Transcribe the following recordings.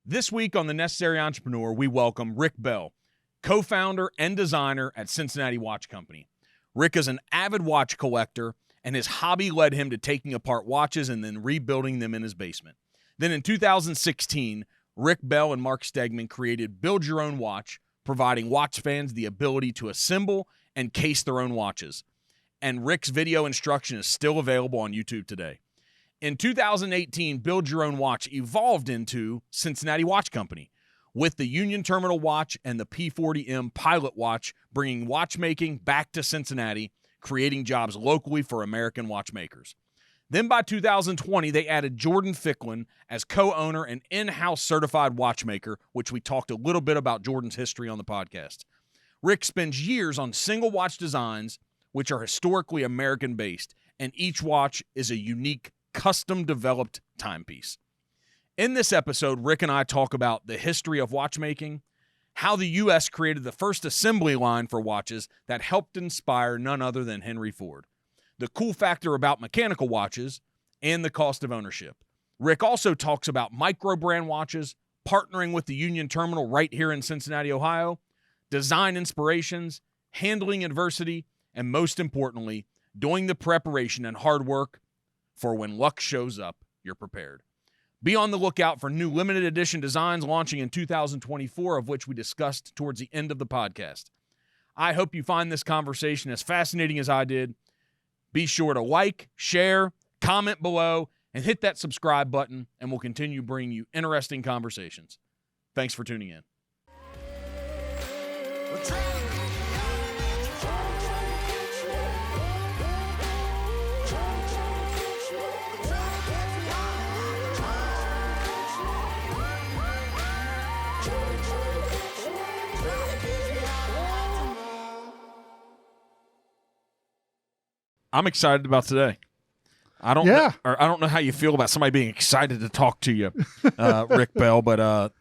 This week on The Necessary Entrepreneur, we welcome Rick Bell, co-founder and designer at Cincinnati Watch Company. Rick is an avid watch collector, and his hobby led him to taking apart watches and then rebuilding them in his basement. Then in 2016, Rick Bell and Mark Stegman created Build Your Own Watch, providing watch fans the ability to assemble and case their own watches. And Rick's video instruction is still available on YouTube today. In 2018, Build Your Own Watch evolved into Cincinnati Watch Company, with the Union Terminal Watch and the P40M Pilot Watch bringing watchmaking back to Cincinnati, creating jobs locally for American watchmakers. Then by 2020, they added Jordan Ficklin as co-owner and in-house certified watchmaker, which we talked a little bit about Jordan's history on the podcast. Rick spends years on single watch designs, which are historically American-based, and each watch is a unique custom-developed timepiece. In this episode, Rick and I talk about the history of watchmaking, how the U.S. created the first assembly line for watches that helped inspire none other than Henry Ford, the cool factor about mechanical watches, and the cost of ownership. Rick also talks about micro-brand watches, partnering with the Union Terminal right here in Cincinnati, Ohio, design inspirations, handling adversity, and most importantly, doing the preparation and hard work for when luck shows up, you're prepared. Be on the lookout for new limited edition designs launching in 2024, of which we discussed towards the end of the podcast. I hope you find this conversation as fascinating as I did. Be sure to like, share, comment below, and hit that subscribe button, and we'll continue bringing you interesting conversations. Thanks for tuning in. I'm excited about today. I don't know how you feel about somebody being excited to talk to you, Rick Bell, but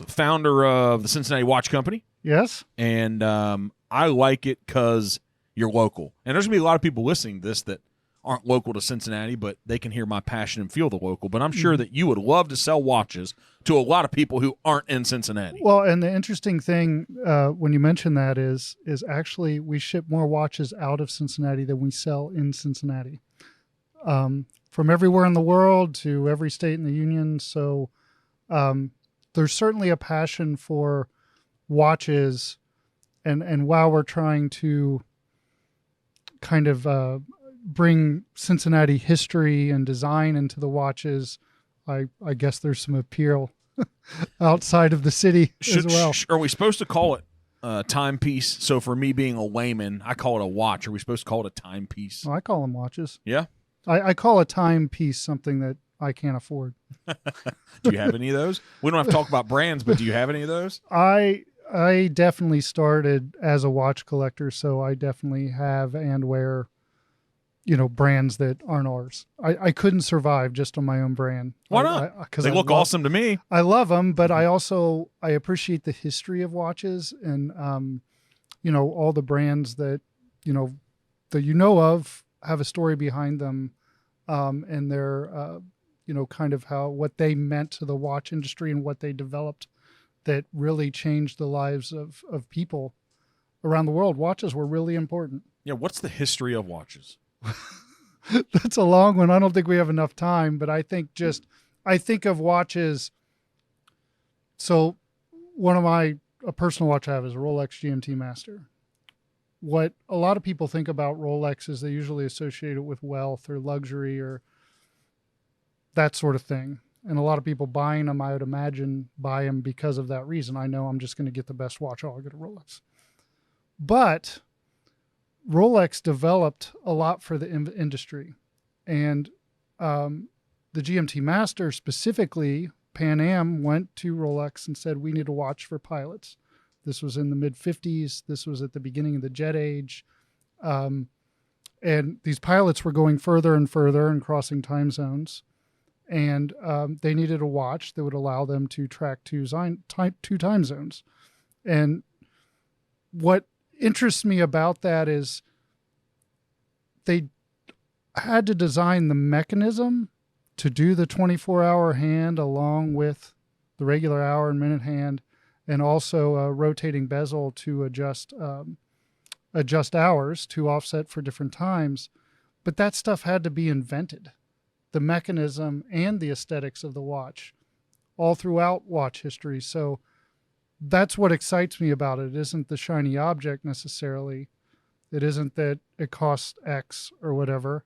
founder of the Cincinnati Watch Company. Yes. And I like it because you're local. And there's going to be a lot of people listening to this that aren't local to Cincinnati, but they can hear my passion and feel the local. But I'm sure that you would love to sell watches to a lot of people who aren't in Cincinnati. Well, and the interesting thing when you mention that is actually we ship more watches out of Cincinnati than we sell in Cincinnati. From everywhere in the world to every state in the union. So there's certainly a passion for watches. And while we're trying to kind of bring Cincinnati history and design into the watches, I guess there's some appeal outside of the city as well. Are we supposed to call it timepiece? So for me being a layman, I call it a watch. Are we supposed to call it a timepiece? Well, I call them watches. Yeah? I call a timepiece something that I can't afford. Do you have any of those? We don't have to talk about brands, but do you have any of those? I definitely started as a watch collector, so I definitely have and wear brands that aren't ours. I couldn't survive just on my own brand. Why not? Because they look awesome to me. I love them, but I appreciate the history of watches and, all the brands that of have a story behind them, and they're, kind of what they meant to the watch industry and what they developed that really changed the lives of people around the world. Watches were really important. Yeah. What's the history of watches? That's a long one. I don't think we have enough time, but I think of watches. So a personal watch I have is a Rolex GMT Master. What a lot of people think about Rolex is they usually associate it with wealth or luxury or that sort of thing. And a lot of people buying them, I would imagine, buy them because of that reason. I know I'm just going to get the best watch. I'll get a Rolex. But Rolex developed a lot for the industry. And the GMT Master specifically, Pan Am went to Rolex and said, we need a watch for pilots. This was in the mid-50s. This was at the beginning of the jet age. And these pilots were going further and further and crossing time zones. And they needed a watch that would allow them to track two time zones. And what interests me about that is they had to design the mechanism to do the 24-hour hand along with the regular hour and minute hand, and also a rotating bezel to adjust hours to offset for different times. But that stuff had to be invented, the mechanism and the aesthetics of the watch, all throughout watch history. So that's what excites me about it. It isn't the shiny object necessarily. It isn't that it costs X or whatever.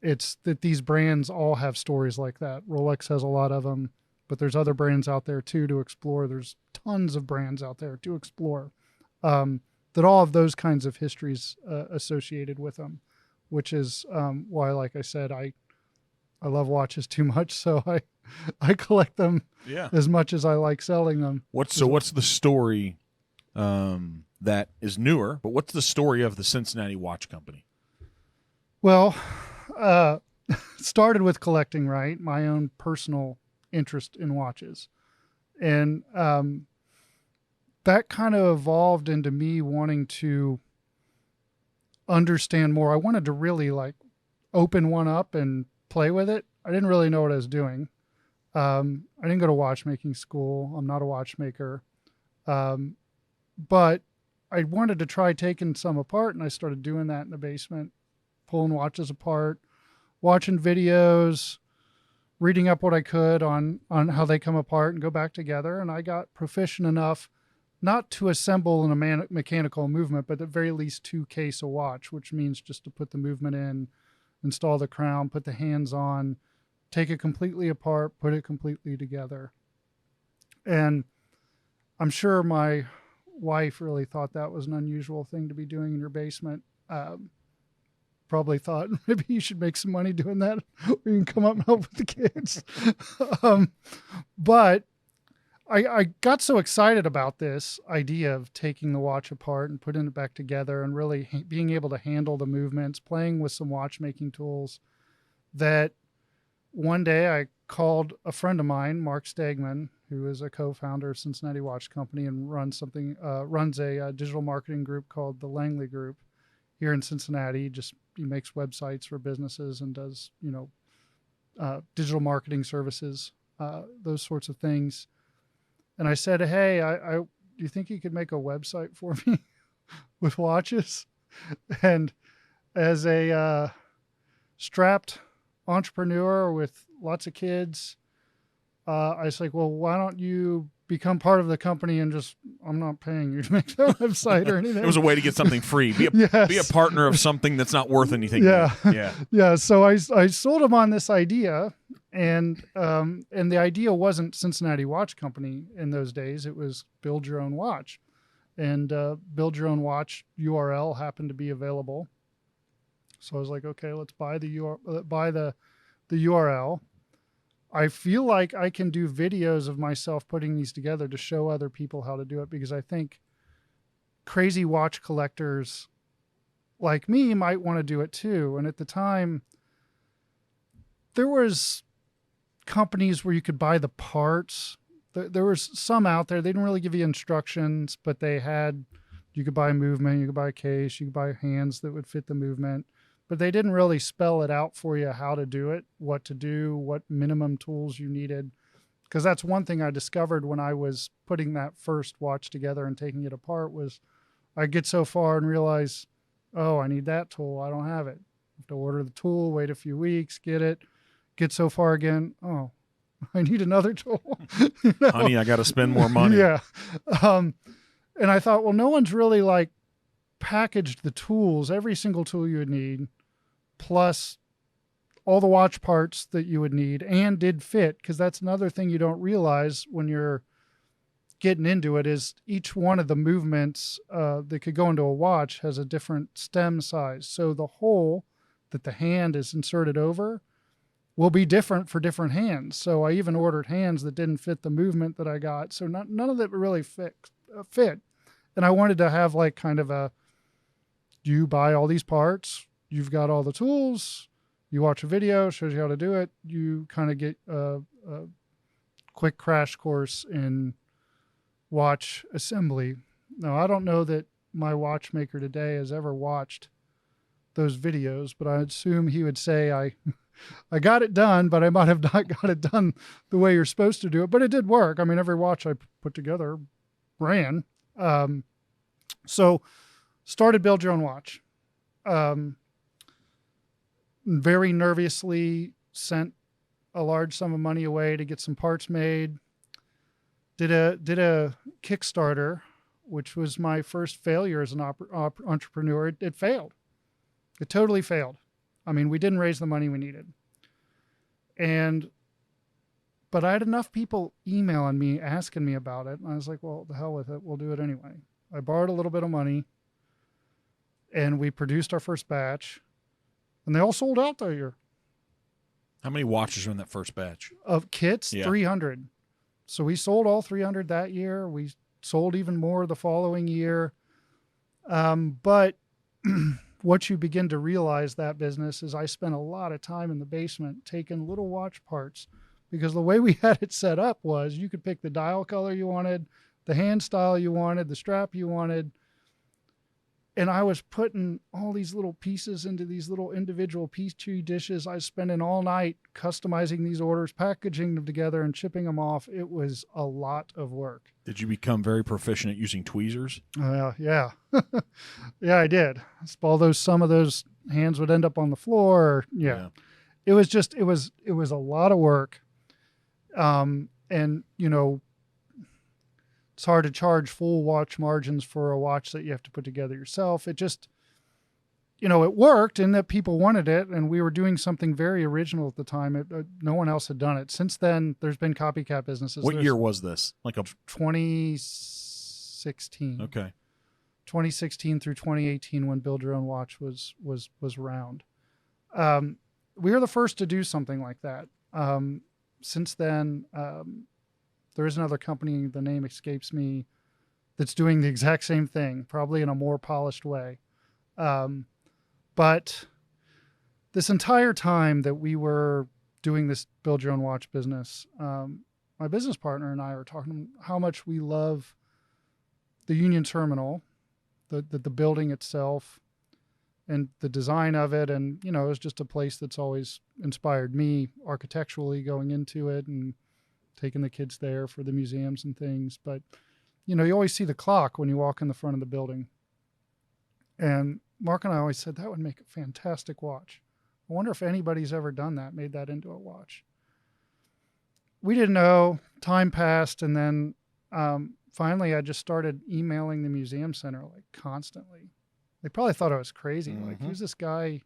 It's that these brands all have stories like that. Rolex has a lot of them, but there's other brands out there too to explore. There's tons of brands out there to explore that all have those kinds of histories associated with them, which is why, like I said, I love watches too much, so I collect them as much as I like selling them. What's the story that is newer, but what's the story of the Cincinnati Watch Company? Well, started with collecting, right? My own personal interest in watches. And that kind of evolved into me wanting to understand more. I wanted to really like open one up and play with it. I didn't really know what I was doing. I didn't go to watchmaking school. I'm not a watchmaker. But I wanted to try taking some apart, and I started doing that in the basement, pulling watches apart, watching videos, reading up what I could on how they come apart and go back together. And I got proficient enough not to assemble in a mechanical movement, but at the very least to case a watch, which means just to put the movement in, install the crown, put the hands on, take it completely apart, put it completely together. And I'm sure my wife really thought that was an unusual thing to be doing in your basement. Probably thought maybe you should make some money doing that, or you can come up and help with the kids. But I got so excited about this idea of taking the watch apart and putting it back together and really being able to handle the movements, playing with some watchmaking tools, that one day I called a friend of mine, Mark Stegman, who is a co-founder of Cincinnati Watch Company and runs a digital marketing group called the Langley Group here in Cincinnati. He makes websites for businesses and does, digital marketing services, those sorts of things. And I said, hey, do you think you could make a website for me with watches? And as a strapped entrepreneur with lots of kids, I was like, well, why don't you become part of the company and I'm not paying you to make that website or anything. It was a way to get something free. Be a partner of something that's not worth anything. Yeah. So I sold him on this idea, and the idea wasn't Cincinnati Watch Company in those days. It was build your own watch, and build your own watch URL happened to be available. So I was like, okay, let's buy the URL. I feel like I can do videos of myself putting these together to show other people how to do it, because I think crazy watch collectors like me might want to do it too. And at the time, there was companies where you could buy the parts. There was some out there. They didn't really give you instructions, but you could buy movement, you could buy a case, you could buy hands that would fit the movement. But they didn't really spell it out for you how to do it, what to do, what minimum tools you needed. Because that's one thing I discovered when I was putting that first watch together and taking it apart, was I get so far and realize, oh, I need that tool. I don't have it. I have to order the tool, wait a few weeks, get it, get so far again. Oh, I need another tool. Honey, I got to spend more money. Yeah. And I thought, well, no one's really like packaged the tools, every single tool you would need, plus all the watch parts that you would need, and did fit. Because that's another thing you don't realize when you're getting into it, is each one of the movements that could go into a watch has a different stem size. So the hole that the hand is inserted over will be different for different hands. So I even ordered hands that didn't fit the movement that I got. So none of that really fit. And I wanted to have like kind of you buy all these parts, you've got all the tools, you watch a video, shows you how to do it, you kind of get a quick crash course in watch assembly. Now, I don't know that my watchmaker today has ever watched those videos, but I assume he would say I got it done, but I might have not got it done the way you're supposed to do it. But it did work. I mean, every watch I put together ran. So started Build Your Own Watch. Very nervously sent a large sum of money away to get some parts made. Did a Kickstarter, which was my first failure as an entrepreneur. It failed. It totally failed. I mean, we didn't raise the money we needed. But I had enough people emailing me, asking me about it. And I was like, well, the hell with it. We'll do it anyway. I borrowed a little bit of money and we produced our first batch and they all sold out that year. How many watches were in that first batch? Of kits? Yeah. 300. So we sold all 300 that year. We sold even more the following year. But what you begin to realize that business is I spent a lot of time in the basement taking little watch parts, because the way we had it set up was you could pick the dial color you wanted, the hand style you wanted, the strap you wanted. And I was putting all these little pieces into these little individual Petri dishes. I was spending all night customizing these orders, packaging them together and shipping them off. It was a lot of work. Did you become very proficient at using tweezers? Yeah. Yeah, I did. Some of those hands would end up on the floor. Yeah. It was a lot of work. And, you know, it's hard to charge full watch margins for a watch that you have to put together yourself. It just, you know, it worked in that people wanted it, and we were doing something very original at the time. No one else had done it. Since then, there's been copycat businesses. What year was this? Like 2016. Okay. 2016 through 2018, when Build Your Own Watch was around. We were the first to do something like that. Since then, there is another company, the name escapes me, that's doing the exact same thing, probably in a more polished way. But this entire time that we were doing this Build Your Own Watch business, my business partner and I were talking how much we love the Union Terminal, the building itself, and the design of it. And, you know, it was just a place that's always inspired me architecturally going into it and taking the kids there for the museums and things. But, you know, you always see the clock when you walk in the front of the building. And Mark and I always said that would make a fantastic watch. I wonder if anybody's ever done that, made that into a watch. We didn't know. Time passed. And then finally I just started emailing the museum center like constantly. They probably thought I was crazy. Mm-hmm. Like, who's this guy?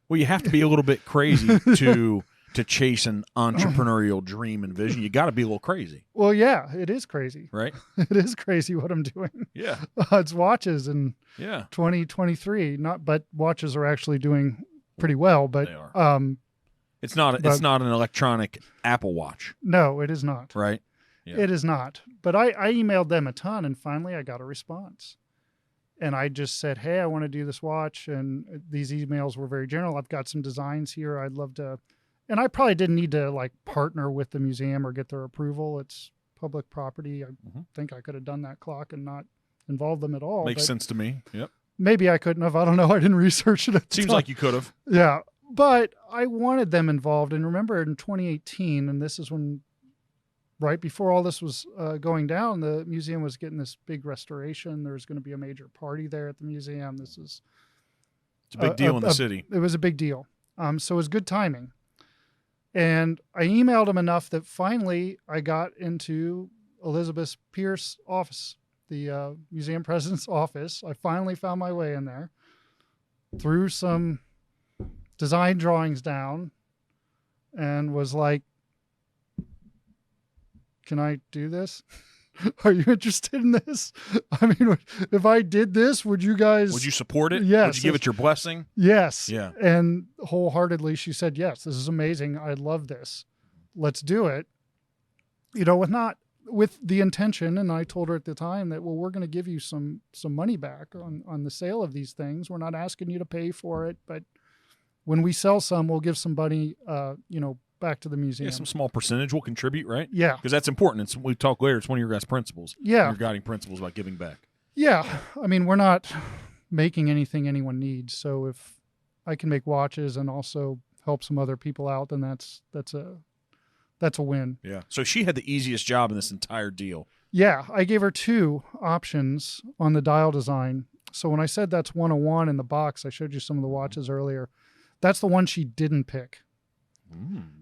Well, you have to be a little bit crazy to chase an entrepreneurial dream and vision. You got to be a little crazy. Well, yeah, it is crazy. Right? It is crazy what I'm doing. Yeah. It's watches in 2023. But watches are actually doing pretty well. But they are. It's not an electronic Apple Watch. No, it is not. Right? Yeah. It is not. But I emailed them a ton, and finally I got a response. And I just said, hey, I want to do this watch. And these emails were very general. I've got some designs here. I'd love to. And I probably didn't need to like partner with the museum or get their approval. It's public property. I think I could have done that clock and not involve them at all. Makes sense to me. Yep. Maybe I couldn't have. I don't know. I didn't research it. Seems like you could have. Yeah. But I wanted them involved. And remember in 2018, and this is when, right before all this was going down, the museum was getting this big restoration. There was going to be a major party there at the museum. It's a big deal in the city. It was a big deal. So it was good timing. And I emailed him enough that finally I got into Elizabeth Pierce's office, the museum president's office. I finally found my way in there, threw some design drawings down, and was like, can I do this? Are you interested in this? I mean, if I did this, would you support it? Yes. Would you give it your blessing? Yes. Yeah. And wholeheartedly, she said, yes, this is amazing. I love this. Let's do it. You know, with the intention. And I told her at the time that, well, we're going to give you some money back on the sale of these things. We're not asking you to pay for it, but when we sell some, we'll give somebody, back to the museum. Yeah, some small percentage will contribute, right? Yeah. Because that's important. We talk later. It's one of your guys' principles. Yeah. Your guiding principles about giving back. Yeah. I mean, we're not making anything anyone needs. So can make watches and also help some other people out, then that's a win. Yeah. So she had the easiest job in this entire deal. Yeah, I gave her 2 options on the dial design. So when I said that's 101 in the box, I showed you some of the watches earlier. That's the one she didn't pick.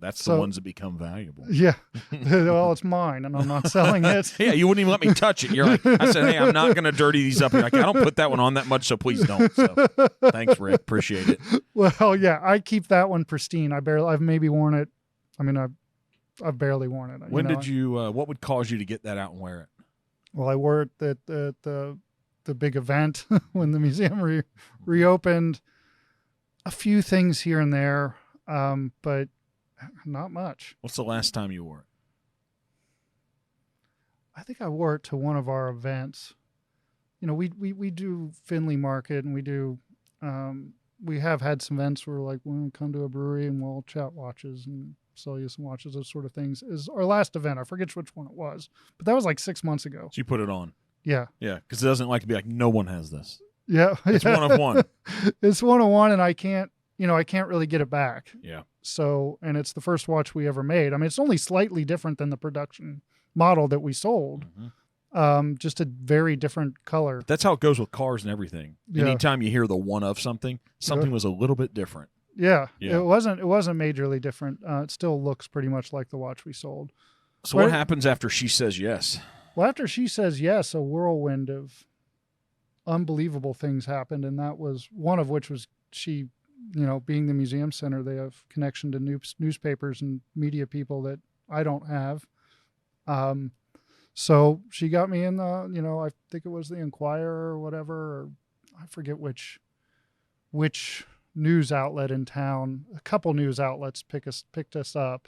That's the ones that become valuable. Yeah. Well, it's mine, and I'm not selling it. Yeah, you wouldn't even let me touch it. You're like, I said, hey, I'm not going to dirty these up. You're like, I don't put that one on that much, so please don't. So, thanks, Rick. Appreciate it. Well, yeah, I keep that one pristine. I've maybe worn it. I mean, I've barely worn it. When did you? What would cause you to get that out and wear it? Well, I wore it at the big event when the museum reopened. A few things here and there, but not much. What's the last time you wore it? I think I wore it to one of our events. You know, we do Findlay Market, and we do. We have had some events where like we'll come to a brewery and we'll chat watches and sell you some watches, those sort of things. Is our last event. I forget which one it was, but that was like 6 months ago. So you put it on. Yeah. Yeah, because it doesn't like to be like, no one has this. Yeah. It's one of one. It's one of one, and I can't really get it back. Yeah. So, and it's the first watch we ever made. I mean, it's only slightly different than the production model that we sold. Just a very different color. That's how it goes with cars and everything. Yeah. Anytime you hear the one of something was a little bit different. Yeah. Yeah. It wasn't majorly different. It still looks pretty much like the watch we sold. So what happens after she says yes? Well, after she says yes, a whirlwind of unbelievable things happened, and that was one of which was she, being the museum center, they have connection to newspapers and media people that I don't have. So she got me in the, I think it was the Enquirer or whatever, or I forget which news outlet in town. A couple news outlets picked us up,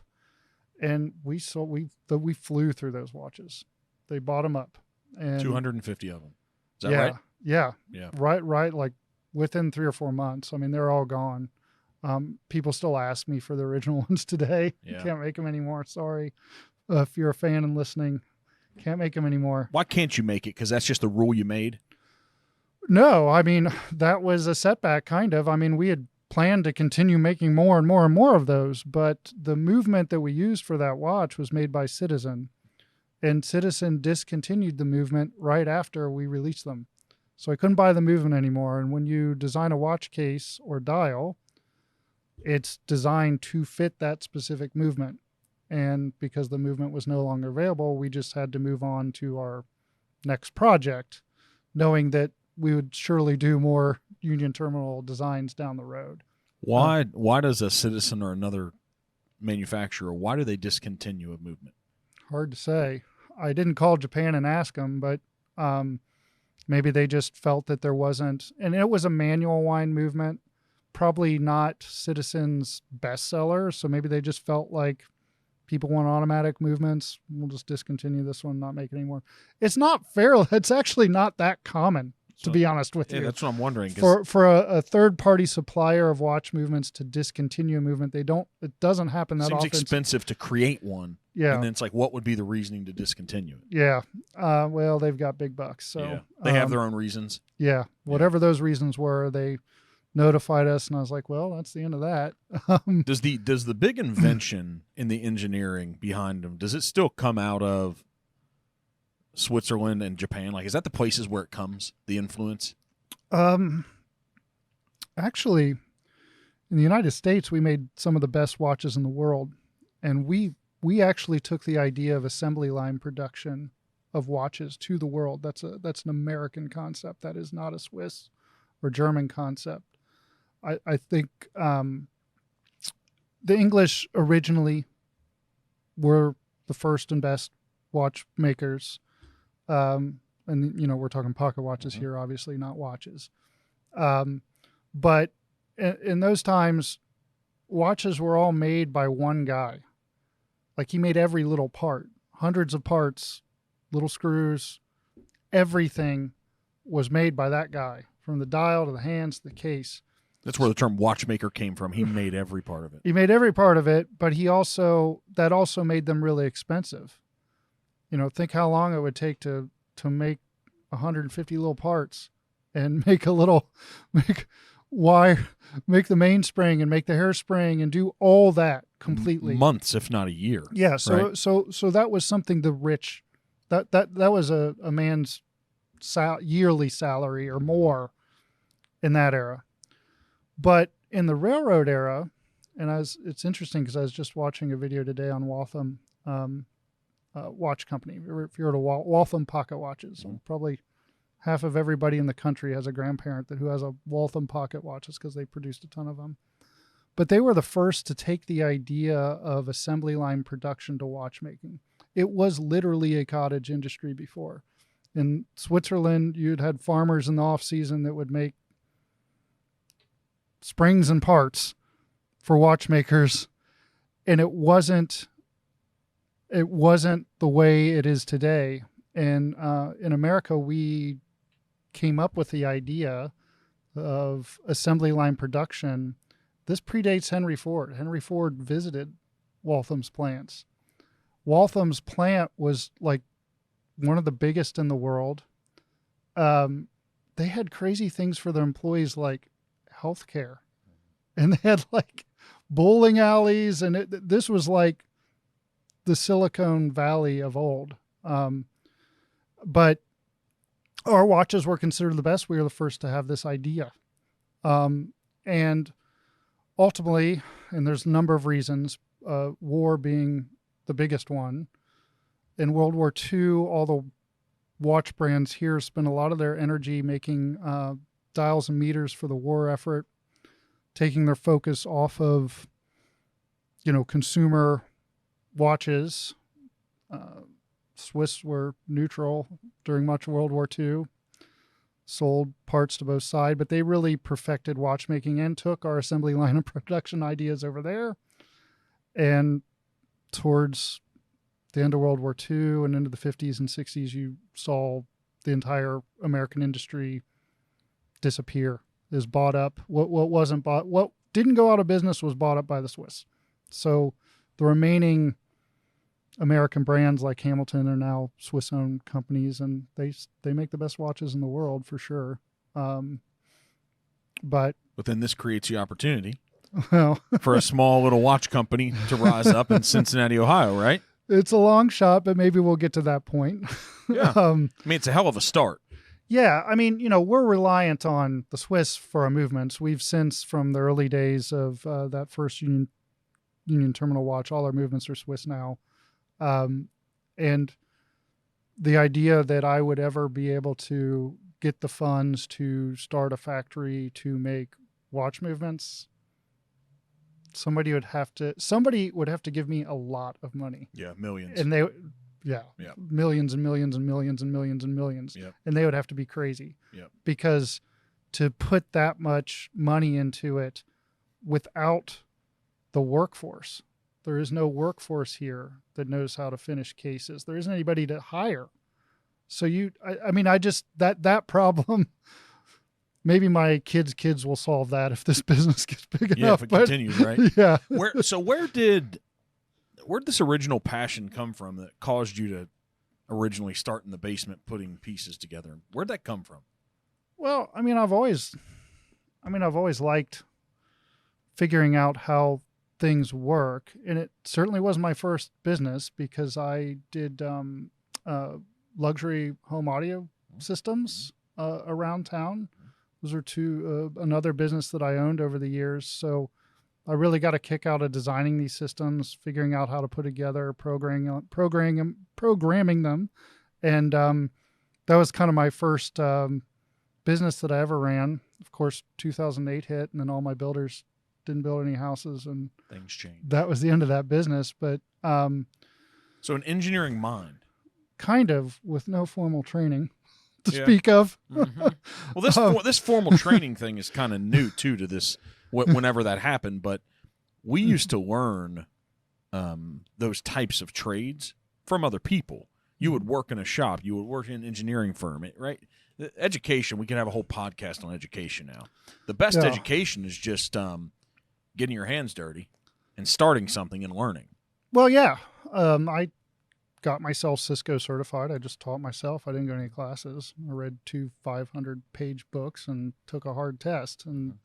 and we flew through those watches. They bought them up, and 250 of them. Is that yeah, right? Yeah. Yeah. Right. Like within 3 or 4 months. I mean, they're all gone. People still ask me for the original ones today. Yeah. Can't make them anymore. Sorry. If you're a fan and listening, can't make them anymore. Why can't you make it? Because that's just the rule you made? No, I mean, that was a setback, kind of. I mean, we had planned to continue making more and more and more of those, but the movement that we used for that watch was made by Citizen, and Citizen discontinued the movement right after we released them. So I couldn't buy the movement anymore. And when you design a watch case or dial, it's designed to fit that specific movement. And because the movement was no longer available, we just had to move on to our next project, knowing that we would surely do more Union Terminal designs down the road. Why does a Citizen or another manufacturer, why do they discontinue a movement? Hard to say. I didn't call Japan and ask them, but maybe they just felt that there wasn't, and it was a manual wind movement, probably not Citizen's bestseller. So maybe they just felt like people want automatic movements. We'll just discontinue this one, not make it anymore. It's not fair. It's actually not that common, to be honest with you. That's what I'm wondering. For a third-party supplier of watch movements to discontinue a movement, it doesn't happen that often. Seems expensive to create one. Yeah. And then it's like, what would be the reasoning to discontinue it? Yeah. Well, they've got big bucks. So yeah. They have their own reasons. Yeah. Whatever those reasons were, they notified us, and I was like, well, that's the end of that. Does the big invention in the engineering behind them, does it still come out of Switzerland and Japan? Like, is that the places where it comes, the influence? Actually, in the United States, we made some of the best watches in the world, and we actually took the idea of assembly line production of watches to the world. That's an American concept. That is not a Swiss or German concept. I think the English originally were the first and best watchmakers. And, we're talking pocket watches here, obviously, not watches. But in those times, watches were all made by one guy. Like, he made every little part, hundreds of parts, little screws, everything was made by that guy, from the dial to the hands to the case. That's where the term watchmaker came from. He made every part of it. He made every part of it, but that also made them really expensive. Think how long it would take to make 150 little parts and make wire, make the mainspring and make the hairspring and do all that completely. Months, if not a year. Yeah. So right? so that was something the rich, that was a man's yearly salary or more in that era. But in the railroad era, and it's interesting because I was just watching a video today on Waltham Watch Company. If you heard of Waltham pocket watches, probably half of everybody in the country has a grandparent who has a Waltham pocket watches because they produced a ton of them. But they were the first to take the idea of assembly line production to watchmaking. It was literally a cottage industry before. In Switzerland, you'd had farmers in the off season that would make springs and parts for watchmakers, and it wasn't the way it is today. And in America, we came up with the idea of assembly line production. This predates Henry Ford. Henry Ford visited Waltham's plants. Waltham's plant was like one of the biggest in the world. They had crazy things for their employees like healthcare, and they had like bowling alleys, and this was like the Silicon Valley of old. But our watches were considered the best. We were the first to have this idea. And ultimately, and there's a number of reasons, war being the biggest one. In World War II, all the watch brands here spent a lot of their energy making dials and meters for the war effort, taking their focus off of, consumer watches. Swiss were neutral during much of World War II, sold parts to both sides, but they really perfected watchmaking and took our assembly line and production ideas over there. And towards the end of World War II and into the 50s and 60s, you saw the entire American industry disappear, is bought up. What didn't go out of business was bought up by the Swiss. So the remaining American brands like Hamilton are now Swiss-owned companies, and they make the best watches in the world for sure. But then this creates the opportunity well, for a small little watch company to rise up in Cincinnati, Ohio, right? It's a long shot, but maybe we'll get to that point. Yeah. I mean, it's a hell of a start. Yeah. I mean, we're reliant on the Swiss for our movements. We've since, from the early days of that first Union Terminal watch, all our movements are Swiss now. And the idea that I would ever be able to get the funds to start a factory to make watch movements, somebody would have to give me a lot of money. Yeah, millions. And millions and millions and millions and millions and millions. Yep. And they would have to be crazy. Yep. Because to put that much money into it without the workforce, there is no workforce here that knows how to finish cases. There isn't anybody to hire. So that problem, maybe my kids will solve that if this business gets big enough. If it continues, right? Yeah. Where did this original passion come from that caused you to originally start in the basement putting pieces together? Where'd that come from? Well, I've always liked figuring out how things work, and it certainly was my first business because I did luxury home audio systems around town. Those are another business that I owned over the years. So I really got a kick out of designing these systems, figuring out how to put together, programming them, and that was kind of my first business that I ever ran. Of course, 2008 hit, and then all my builders didn't build any houses, and things changed. That was the end of that business. But so an engineering mind, kind of, with no formal training to speak of. Mm-hmm. Well, this formal training thing is kind of new too to this. Whenever that happened, but we used to learn those types of trades from other people. You would work in a shop. You would work in an engineering firm, right? Education. We can have a whole podcast on education now. The best education is just getting your hands dirty and starting something and learning. Well, yeah. I got myself Cisco certified. I just taught myself. I didn't go to any classes. I read 2 500-page books and took a hard test. And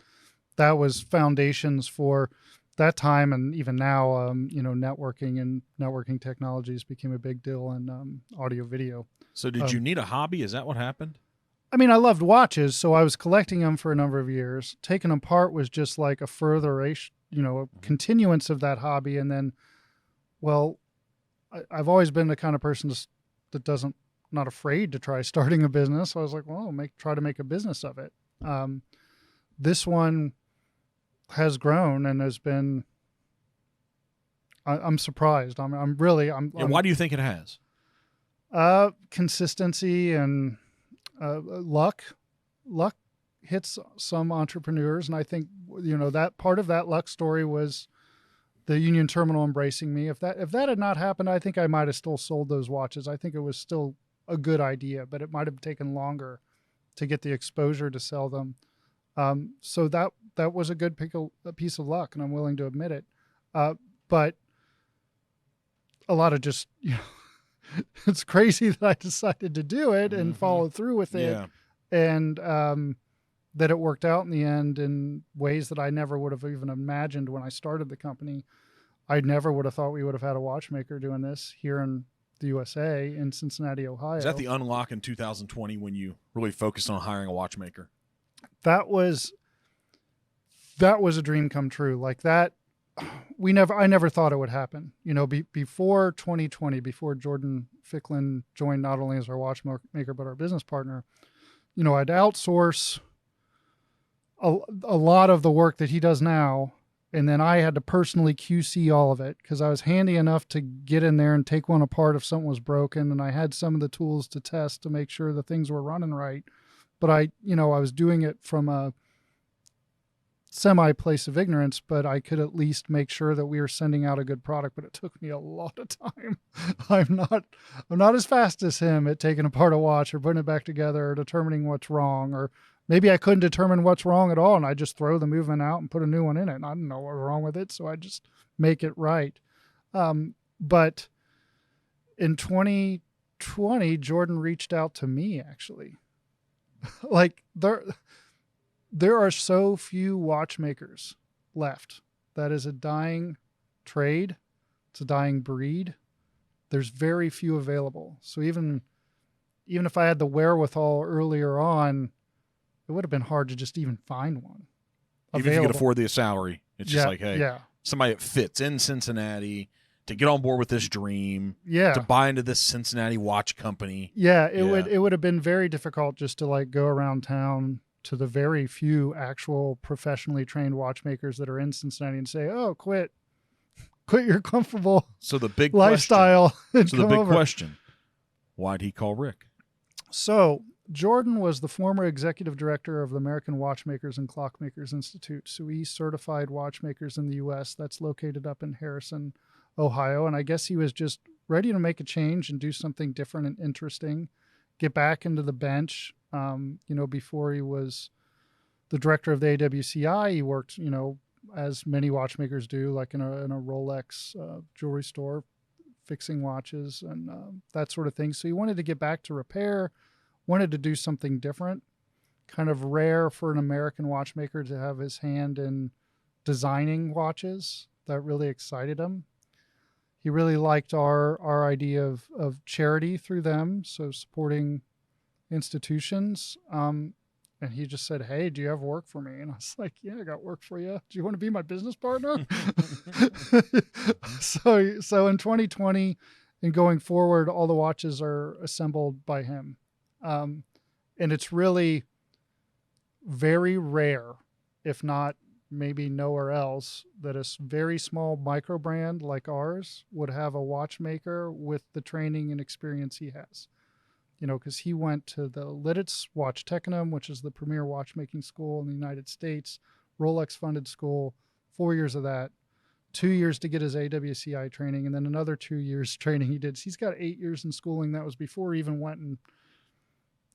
that was foundations for that time. And even now, networking and networking technologies became a big deal in audio video. So did you need a hobby? Is that what happened? I mean, I loved watches, so I was collecting them for a number of years. Taking them apart was just like a furtheration, a continuance of that hobby. And then, well, I've always been the kind of person that not afraid to try starting a business. So I was like, well, try to make a business of it. This one has grown and has been. I'm surprised. Why do you think it has? Consistency and luck hits some entrepreneurs, and I think that part of that luck story was the Union Terminal embracing me. If that had not happened, I think I might have still sold those watches. I think it was still a good idea, but it might have taken longer to get the exposure to sell them. So that was a good piece of luck, and I'm willing to admit it. But a lot of just it's crazy that I decided to do it and follow through with it, and that it worked out in the end in ways that I never would have even imagined when I started the company. I never would have thought we would have had a watchmaker doing this here in the USA in Cincinnati, Ohio. Is that the unlock in 2020 when you really focused on hiring a watchmaker? That was a dream come true. Like that, I never thought it would happen. Before 2020, before Jordan Ficklin joined not only as our watchmaker but our business partner, I'd outsource a lot of the work that he does now, and then I had to personally QC all of it because I was handy enough to get in there and take one apart if something was broken, and I had some of the tools to test to make sure the things were running right. But I was doing it from a semi place of ignorance, but I could at least make sure that we were sending out a good product. But it took me a lot of time. I'm not as fast as him at taking apart a watch or putting it back together or determining what's wrong, or maybe I couldn't determine what's wrong at all, and I just throw the movement out and put a new one in it, and I didn't know what was wrong with it, so I just make it right. But in 2020, Jordan reached out to me, actually. Like, there are so few watchmakers left. That is a dying trade. It's a dying breed. There's very few available. So even if I had the wherewithal earlier on, it would have been hard to just even find one Even if you could afford the salary. It's just like, hey, yeah. somebody that fits in Cincinnati to get on board with this dream, to buy into this Cincinnati Watch Company. Yeah, it would have been very difficult just to like go around town to the very few actual professionally trained watchmakers that are in Cincinnati and say, "Oh, quit your comfortable lifestyle." Question: why'd he call Rick? So Jordan was the former executive director of the American Watchmakers and Clockmakers Institute. So he certified watchmakers in the U.S. That's located up in Harrison, Ohio. And I guess he was just ready to make a change and do something different and interesting, get back into the bench. Before he was the director of the AWCI, he worked, as many watchmakers do, like in a Rolex jewelry store, fixing watches and that sort of thing. So he wanted to get back to repair, wanted to do something different. Kind of rare for an American watchmaker to have his hand in designing watches. That really excited him. He really liked our idea of charity through them, so supporting institutions. And he just said, "Hey, do you have work for me?" And I was like, "Yeah, I got work for you. Do you want to be my business partner?" So in 2020 and going forward, all the watches are assembled by him. And it's really very rare, if not maybe nowhere else, that a very small micro brand like ours would have a watchmaker with the training and experience he has. Because he went to the Lidditz Watch Technium, which is the premier watchmaking school in the United States, Rolex funded school, 4 years of that, 2 years to get his AWCI training, and then another 2 years training he did. So he's got 8 years in schooling. That was before he even went and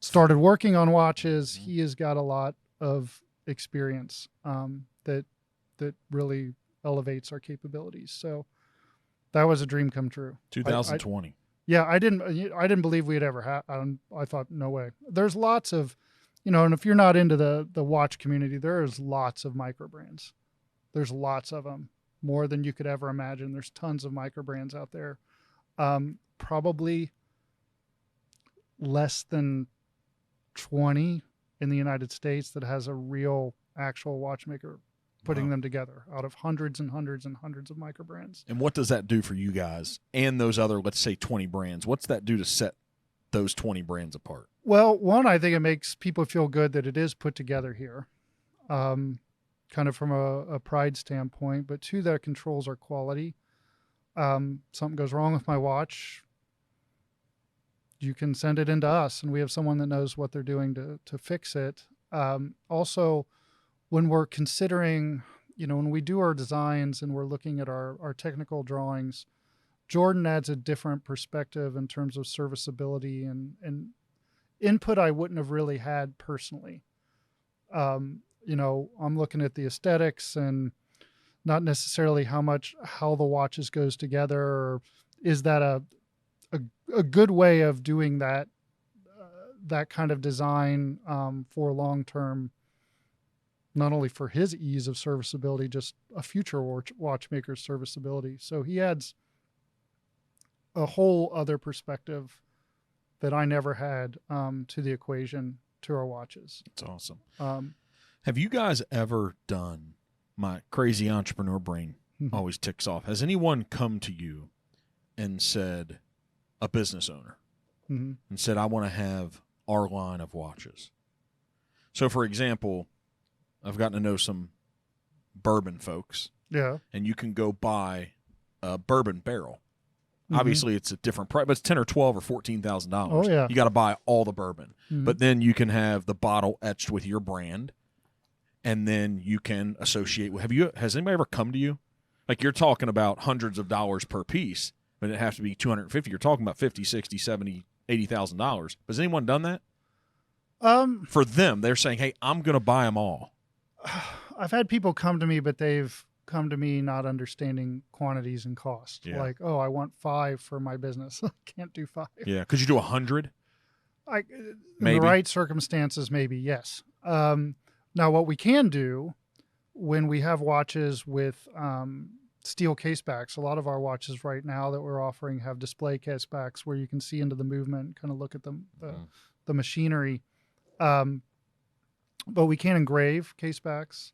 started working on watches. He has got a lot of experience that really elevates our capabilities. So that was a dream come true. 2020. Yeah, I didn't believe we'd ever have. I thought, no way. There's lots of, and if you're not into the watch community, there is lots of micro brands. There's lots of them, more than you could ever imagine. There's tons of micro brands out there. Probably less than 20 in the United States that has a real actual watchmaker putting them together out of hundreds and hundreds and hundreds of micro brands. And what does that do for you guys and those other, let's say, 20 brands? What's that do to set those 20 brands apart? Well, one, I think it makes people feel good that it is put together here, kind of from a pride standpoint. But two, that it controls our quality. Something goes wrong with my watch, you can send it into us, and we have someone that knows what they're doing to fix it. Also, when we're considering, when we do our designs and we're looking at our technical drawings, Jordan adds a different perspective in terms of serviceability and input I wouldn't have really had personally. I'm looking at the aesthetics and not necessarily how the watches goes together, or is that a good way of doing that kind of design for long-term, not only for his ease of serviceability, just a future watchmaker's serviceability. So he adds a whole other perspective that I never had to the equation to our watches. That's awesome. Have you guys ever done, my crazy entrepreneur brain always ticks off, has anyone come to you and said, a business owner, and said, I want to have our line of watches? So, for example, I've gotten to know some bourbon folks. Yeah. And you can go buy a bourbon barrel. Obviously, it's a different price, but it's $10,000 or $12,000 or $14,000. Oh, yeah. You got to buy all the bourbon. But then you can have the bottle etched with your brand, and then you can associate with. Has anybody ever come to you? Like, you're talking about hundreds of dollars per piece, but it has to be $250. You're talking about $50,000, $60,000, $70,000, $80,000. Has anyone done that? For them, they're saying, hey, I'm going to buy them all. I've had people come to me, but they've come to me not understanding quantities and cost. Yeah. Like, oh, I want 5 for my business. I can't do 5. Yeah. Could you do 100? In the right circumstances, maybe, yes. Now, what we can do when we have watches with steel casebacks, a lot of our watches right now that we're offering have display casebacks where you can see into the movement, kind of look at the machinery. But we can engrave casebacks.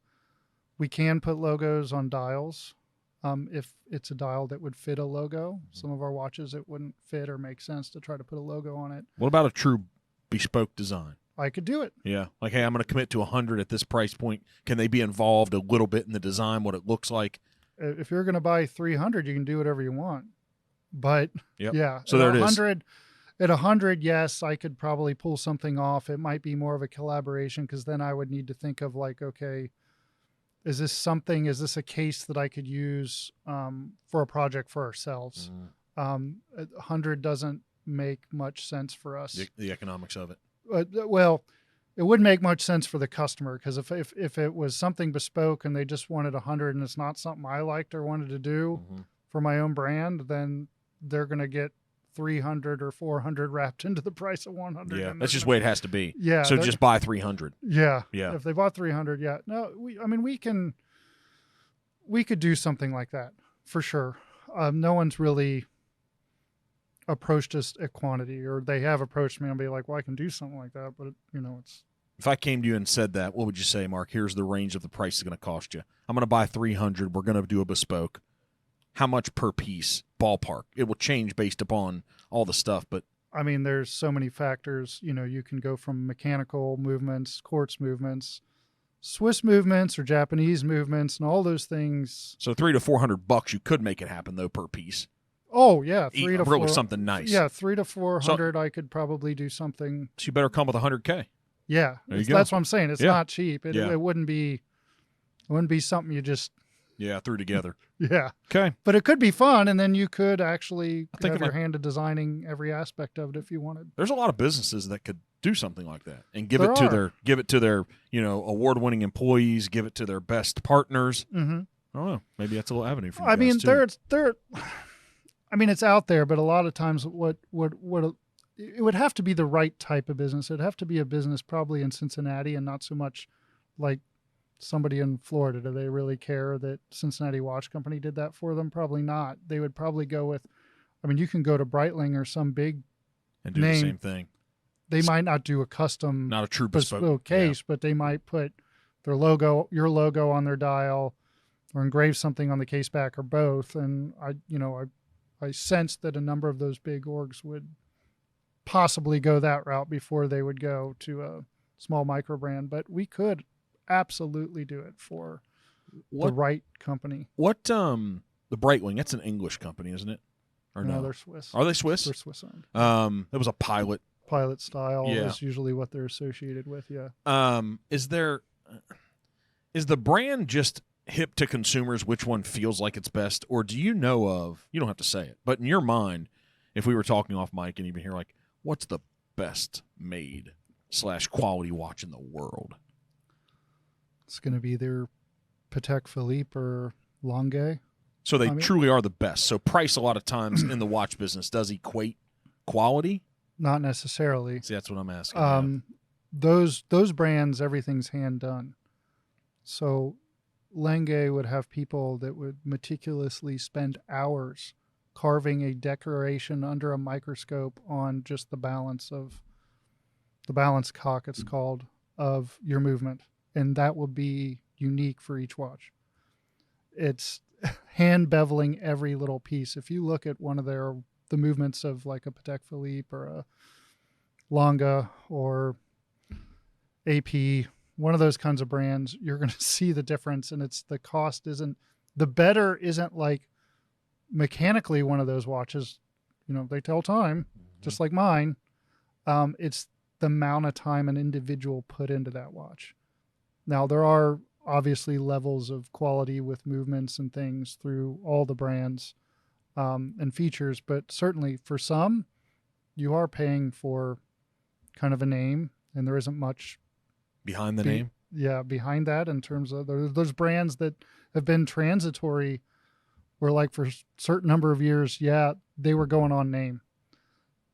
We can put logos on dials if it's a dial that would fit a logo. Some of our watches, it wouldn't fit or make sense to try to put a logo on it. What about a true bespoke design? I could do it. Yeah. Like, hey, I'm going to commit to 100 at this price point. Can they be involved a little bit in the design, what it looks like? If you're going to buy 300, you can do whatever you want. But, yeah. So there it is. At 100, yes, I could probably pull something off. It might be more of a collaboration, because then I would need to think of, like, okay, is this a case that I could use for a project for ourselves? 100 doesn't make much sense for us. The economics of it. Well, it wouldn't make much sense for the customer, because if it was something bespoke and they just wanted 100 and it's not something I liked or wanted to do for my own brand, then they're going to get 300 or 400 wrapped into the price of 100. Yeah, that's just the way it has to be. Yeah. So just buy 300. Yeah. Yeah. If they bought 300, yeah. No, we could do something like that for sure. No one's really approached us at quantity, or they have approached me and be like, well, I can do something like that, but it's. If I came to you and said that, what would you say, Mark? Here's the range of the price it's going to cost you. I'm going to buy 300. We're going to do a bespoke. How much per piece, ballpark? It will change based upon all the stuff, but I mean, there's so many factors. You can go from mechanical movements, quartz movements, Swiss movements, or Japanese movements, and all those things. So $300 to $400, you could make it happen though per piece. Oh yeah, really something nice. Yeah, 300 to 400. I could probably do something. So you better come with 100K. Yeah, that's what I'm saying. It's not cheap. It wouldn't be something you just threw together. Yeah. Okay. But it could be fun, and then you could actually have your hand to designing every aspect of it if you wanted. There's a lot of businesses that could do something like that and give it to their award-winning employees, give it to their best partners. I don't know. Maybe that's a little avenue for you guys, mean, too. I mean, it's out there, but a lot of times it would have to be the right type of business. It'd have to be a business probably in Cincinnati and not so much like somebody in Florida. Do they really care that Cincinnati Watch Company did that for them? Probably not. They would probably go with, I mean, you can go to Breitling or some big and do name. the same thing. They might not do a custom, not a true bespoke case, but they might put their logo, your logo on their dial, or engrave something on the case back, or both. And I sensed that a number of those big orgs would possibly go that route before they would go to a small micro brand. But we could absolutely do it for the right company. What the Breitling? That's an English company, isn't it? Or no, they're Swiss. Are they Swiss? They're Swiss owned. It was a Pilot. Pilot style is usually what they're associated with. Yeah. Is the brand just hip to consumers? Which one feels like it's best, or do you know of? You don't have to say it, but in your mind, if we were talking off mic and even here, like, what's the best made / quality watch in the world? It's going to be either Patek Philippe or Lange. So they truly are the best. So price a lot of times in the watch business does equate quality? Not necessarily. See, that's what I'm asking. Those brands, everything's hand done. So Lange would have people that would meticulously spend hours carving a decoration under a microscope on just the balance cock, it's called, of your movement. And that will be unique for each watch. It's hand beveling every little piece. If you look at one of the movements of like a Patek Philippe or a Lange or AP, one of those kinds of brands, you're going to see the difference. And the cost isn't like mechanically one of those watches, they tell time, just like mine. It's the amount of time an individual put into that watch. Now, there are obviously levels of quality with movements and things through all the brands and features, but certainly for some, you are paying for kind of a name, and there isn't much behind the name. Yeah, behind that, in terms of those brands that have been transitory, where like for a certain number of years, they were going on name.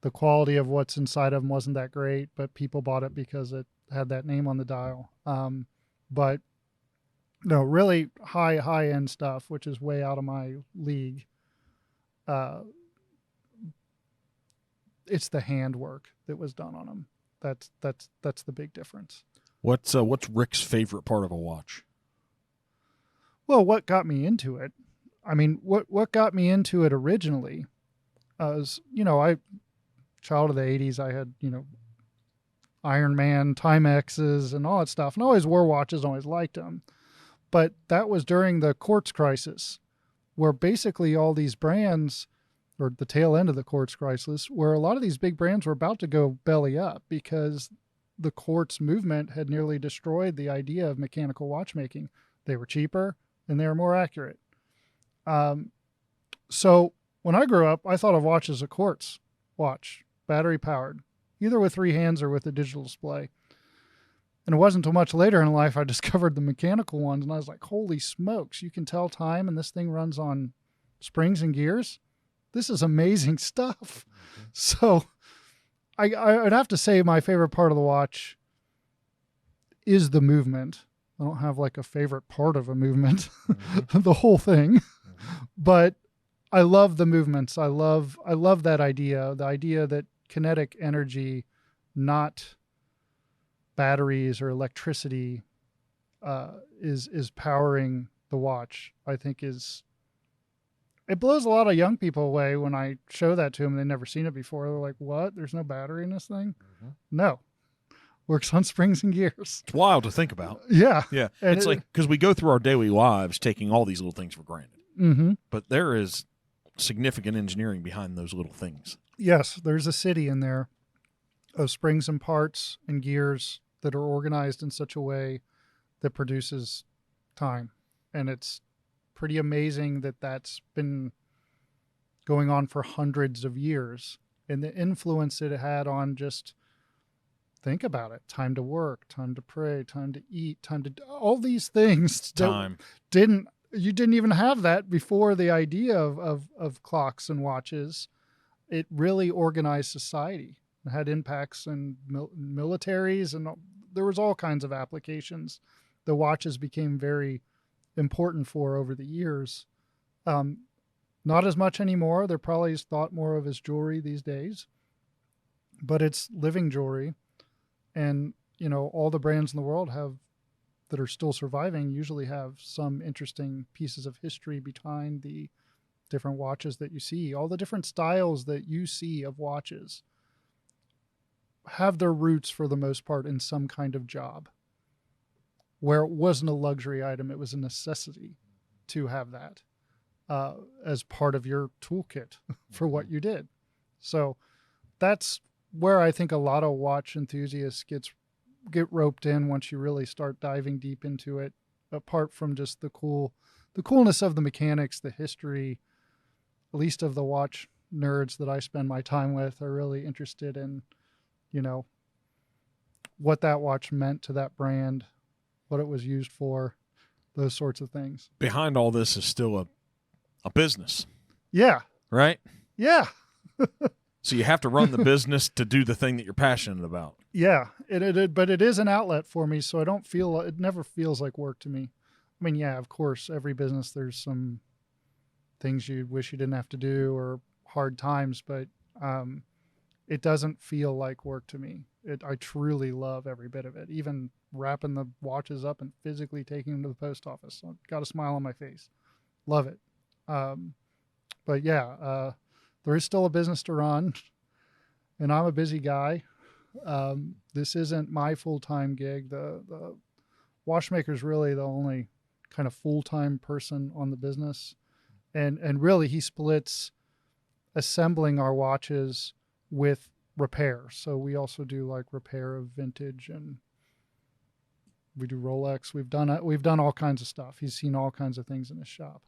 The quality of what's inside of them wasn't that great, but people bought it because it had that name on the dial. But no, really high end stuff, which is way out of my league. It's the handwork that was done on them. That's the big difference. What's Rick's favorite part of a watch? Well, what got me into it? I mean, what got me into it originally was, child of the 80s, I had, Iron Man, Timexes, and all that stuff. And I always wore watches, always liked them. But that was during the quartz crisis, where basically all these brands, or the tail end of the quartz crisis, where a lot of these big brands were about to go belly up because the quartz movement had nearly destroyed the idea of mechanical watchmaking. They were cheaper and they were more accurate. So when I grew up, I thought of watch as a quartz watch, battery powered, either with 3 hands or with a digital display. And it wasn't until much later in life I discovered the mechanical ones, and I was like, holy smokes, you can tell time, and this thing runs on springs and gears. This is amazing stuff. Mm-hmm. So I'd have to say my favorite part of the watch is the movement. I don't have like a favorite part of a movement, mm-hmm. the whole thing. Mm-hmm. But I love the movements. I love that idea, the idea that kinetic energy, not batteries or electricity, is powering the watch. I think it blows a lot of young people away when I show that to them. They've never seen it before. They're like, what? There's no battery in this thing? Mm-hmm. No. Works on springs and gears. It's wild to think about. Yeah. Yeah. And it's like, because we go through our daily lives taking all these little things for granted. Mm-hmm. But there is significant engineering behind those little things. Yes. There's a city in there of springs and parts and gears that are organized in such a way that produces time. And it's pretty amazing that that's been going on for hundreds of years, and the influence it had on, just think about it, time to work, time to pray, time to eat, time to all these things time didn't you didn't even have that before the idea of clocks and watches. It really organized society. It had impacts in militaries, and there was all kinds of applications the watches became very important for over the years. Not as much anymore. They're probably thought more of as jewelry these days, but it's living jewelry. And, all the brands in the world that are still surviving usually have some interesting pieces of history behind the different watches that you see. All the different styles that you see of watches have their roots for the most part in some kind of job where it wasn't a luxury item. It was a necessity to have that as part of your toolkit for what you did. So that's where I think a lot of watch enthusiasts get roped in once you really start diving deep into it, apart from just the coolness of the mechanics, the history. At least of the watch nerds that I spend my time with are really interested in, what that watch meant to that brand, what it was used for, those sorts of things. Behind all this is still a business. Yeah. Right? Yeah. So you have to run the business to do the thing that you're passionate about. Yeah. But it is an outlet for me, so it never feels like work to me. I mean, yeah, of course, every business, there's some things you wish you didn't have to do or hard times, but it doesn't feel like work to me. I truly love every bit of it, even wrapping the watches up and physically taking them to the post office. I've got a smile on my face. Love it. But yeah, there is still a business to run, and I'm a busy guy. This isn't my full-time gig. The watchmaker is really the only kind of full-time person on the business. And really, he splits assembling our watches with repair. So we also do like repair of vintage, and we do Rolex. We've done all kinds of stuff. He's seen all kinds of things in his shop.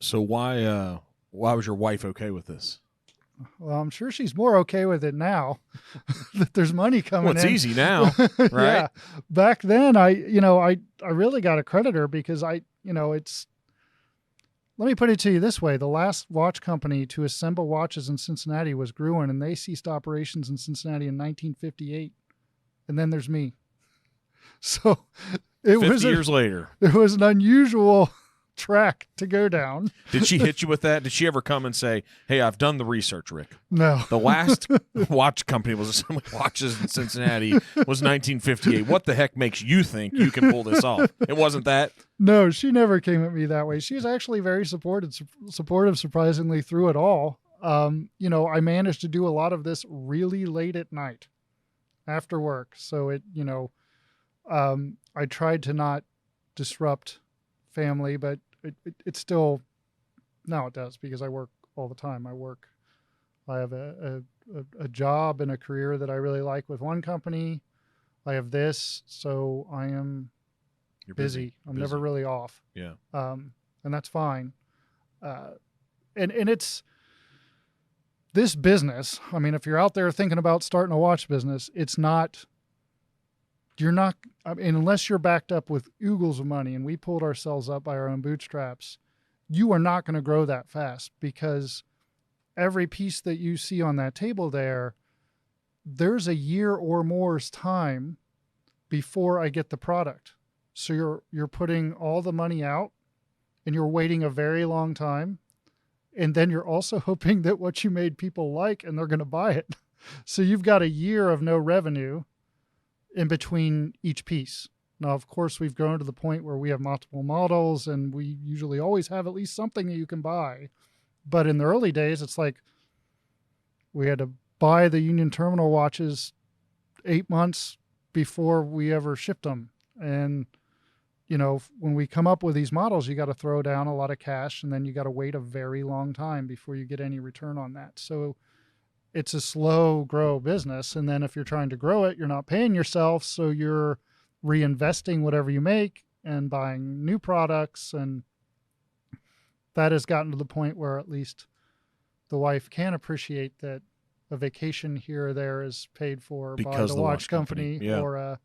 So why was your wife okay with this? Well, I'm sure she's more okay with it now that there's money coming in. Well, it's easy now, right? Yeah. Back then, I really got to credit her because let me put it to you this way. The last watch company to assemble watches in Cincinnati was Gruen, and they ceased operations in Cincinnati in 1958. And then there's me. So it 50 years later. It was an unusual track to go down. Did she hit you with that? Did she ever come and say, "Hey, I've done the research, Rick"? No. The last watch company was assembling watches in Cincinnati was 1958. What the heck makes you think you can pull this off? It wasn't that? No, she never came at me that way. She was actually very supportive, surprisingly, through it all. I managed to do a lot of this really late at night after work. So I tried to not disrupt family, but it still, now it does because I work all the time. I have a job and a career that I really like with one company. I have this, so I am busy. I'm never really off. Yeah. And that's fine. And it's this business. I mean, if you're out there thinking about starting a watch business, unless you're backed up with oogles of money, and we pulled ourselves up by our own bootstraps, you are not going to grow that fast because every piece that you see on that table there's a year or more's time before I get the product. So you're putting all the money out and you're waiting a very long time. And then you're also hoping that what you made people like and they're going to buy it. So you've got a year of no revenue in between each piece. Now, of course, we've grown to the point where we have multiple models and we usually always have at least something that you can buy. But in the early days, it's like we had to buy the Union Terminal watches 8 months before we ever shipped them. And, when we come up with these models, you got to throw down a lot of cash and then you got to wait a very long time before you get any return on that. So it's a slow grow business. And then if you're trying to grow it, you're not paying yourself. So you're reinvesting whatever you make and buying new products. And that has gotten to the point where at least the wife can appreciate that a vacation here or there is paid for by the watch company. Yeah. Or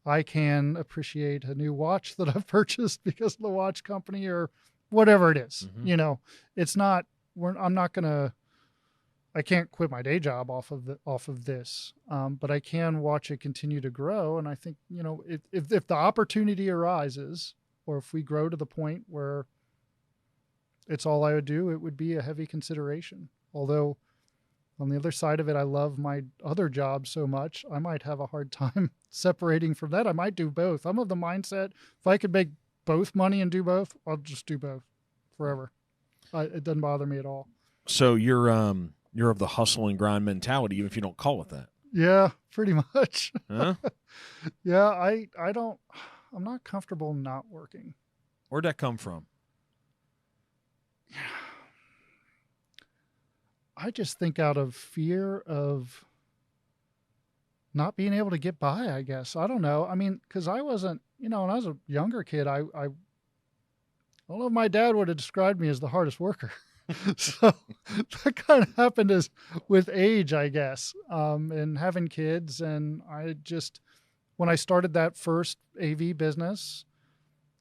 I can appreciate a new watch that I've purchased because of the watch company or whatever it is. Mm-hmm. It's not, I'm not going to, I can't quit my day job off of this. But I can watch it continue to grow. And I think, if the opportunity arises, or if we grow to the point where it's all I would do, it would be a heavy consideration. Although on the other side of it, I love my other job so much, I might have a hard time separating from that. I might do both. I'm of the mindset, if I could make both money and do both, I'll just do both forever. It doesn't bother me at all. So you're of the hustle and grind mentality, even if you don't call it that. Yeah, pretty much. Huh? Yeah, I'm not comfortable not working. Where'd that come from? I just think out of fear of not being able to get by, I guess. I don't know. I mean, because I wasn't, when I was a younger kid, I don't know if my dad would have described me as the hardest worker. So that kind of happened with age, I guess, and having kids. And when I started that first AV business,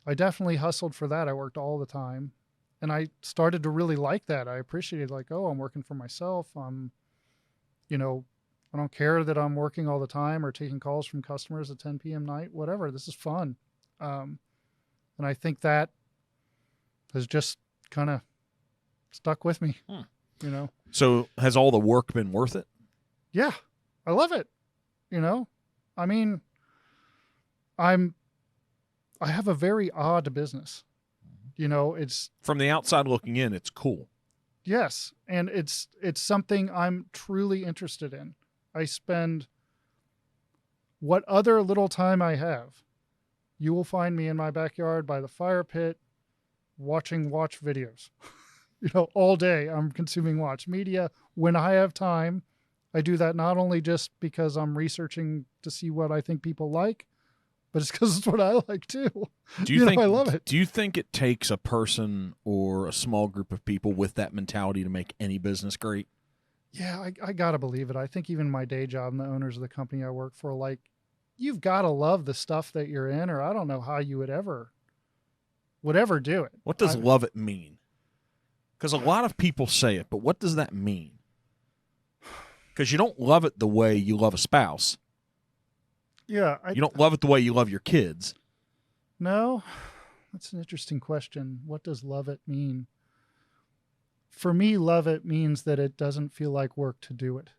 I definitely hustled for that. I worked all the time. And I started to really like that. I appreciated I'm working for myself. I don't care that I'm working all the time or taking calls from customers at 10 p.m. night, whatever. This is fun. And I think that has just kind of stuck with me, So has all the work been worth it? Yeah, I love it. I mean, I have a very odd business. It's from the outside looking in, it's cool. Yes. And it's something I'm truly interested in. I spend what other little time I have. You will find me in my backyard by the fire pit watching watch videos. All day I'm consuming watch media. When I have time, I do that not only just because I'm researching to see what I think people like, but it's because it's what I like too. Do you think I love it? Do you think it takes a person or a small group of people with that mentality to make any business great? Yeah, I gotta believe it. I think even my day job and the owners of the company I work for, you've got to love the stuff that you're in, or I don't know how you would ever do it. What does love it mean? Because a lot of people say it, but what does that mean? Because you don't love it the way you love a spouse. Yeah. You don't love it the way you love your kids. No, that's an interesting question. What does love it mean? For me, love it means that it doesn't feel like work to do it.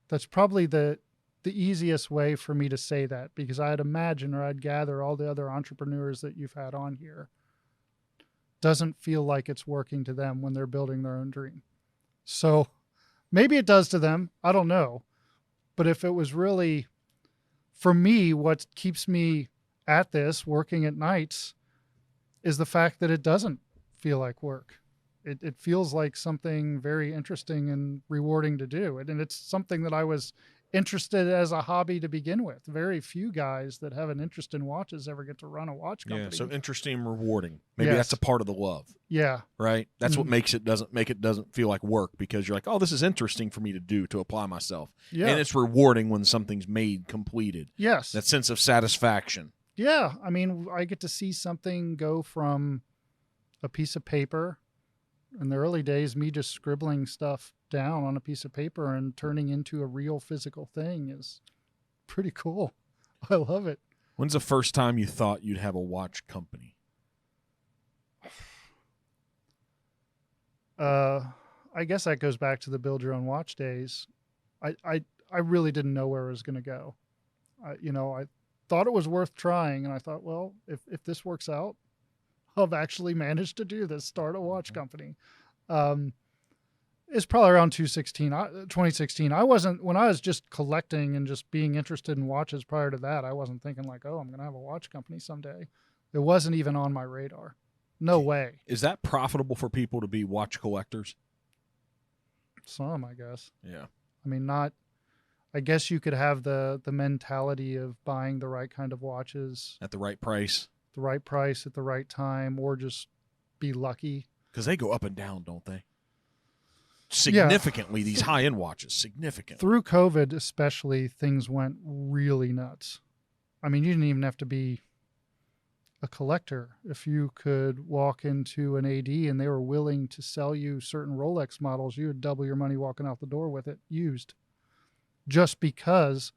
That's probably the easiest way for me to say that, because I'd imagine, or I'd gather, all the other entrepreneurs that you've had on here doesn't feel like it's working to them when they're building their own dream. So maybe it does to them. I don't know. But if it was really, for me, what keeps me at this, working at nights, is the fact that it doesn't feel like work. It feels like something very interesting and rewarding to do. And it's something that I was interested as a hobby to begin with. Very few guys that have an interest in watches ever get to run a watch company. Yeah, so interesting and rewarding. Maybe Yes. that's a part of the love. Yeah. Right? That's what makes it doesn't feel like work, because you're like, oh, this is interesting for me to do, to apply myself. Yeah. And it's rewarding when something's made, completed. Yes. That sense of satisfaction. Yeah. I mean, I get to see something go from a piece of paper. In the early days, me just scribbling stuff down on a piece of paper and turning into a real physical thing is pretty cool. I love it. When's the first time you thought you'd have a watch company? I guess that goes back to the build your own watch days. I really didn't know where it was going to go. I thought it was worth trying, and I thought, well, if this works out, I've actually managed to do this, start a watch company. It's probably around 2016. When I was just collecting and just being interested in watches prior to that, I wasn't thinking I'm going to have a watch company someday. It wasn't even on my radar. No way. Is that profitable for people to be watch collectors? Some, I guess. Yeah. I mean, I guess you could have the mentality of buying the right kind of watches at the right price. The right price at the right time, or just be lucky. Because they go up and down, don't they? Significantly, these high-end watches, significant. Through COVID especially, things went really nuts. I mean, you didn't even have to be a collector. If you could walk into an AD and they were willing to sell you certain Rolex models, you would double your money walking out the door with it used, just because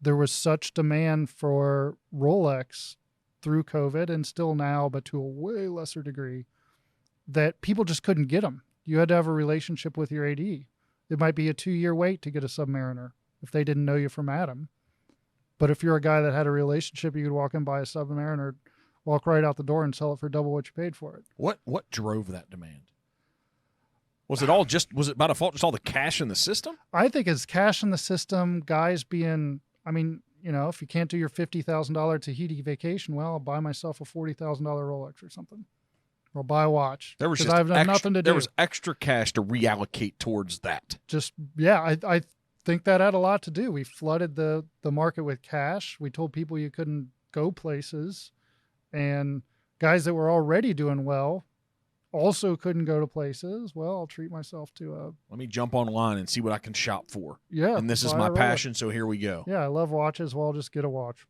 there was such demand for Rolex through COVID and still now, but to a way lesser degree, that people just couldn't get them. You had to have a relationship with your AD. It might be a 2-year wait to get a Submariner if they didn't know you from Adam. But if you're a guy that had a relationship, you could walk in, buy a Submariner, walk right out the door and sell it for double what you paid for it. What drove that demand? Was it by default just all the cash in the system? I think it's cash in the system, guys being, I mean, you know, if you can't do your $50,000 Tahiti vacation, well, I'll buy myself a $40,000 Rolex or something. Or buy a watch. There was just I've done nothing to do. There was extra cash to reallocate towards that. Just, yeah, I think that had a lot to do. We flooded the market with cash. We told people you couldn't go places. And guys that were already doing well also couldn't go to places. Well, I'll treat myself to a... Let me jump online and see what I can shop for. Yeah. And this is my passion, so here we go. Yeah, I love watches. Well, I'll just get a watch.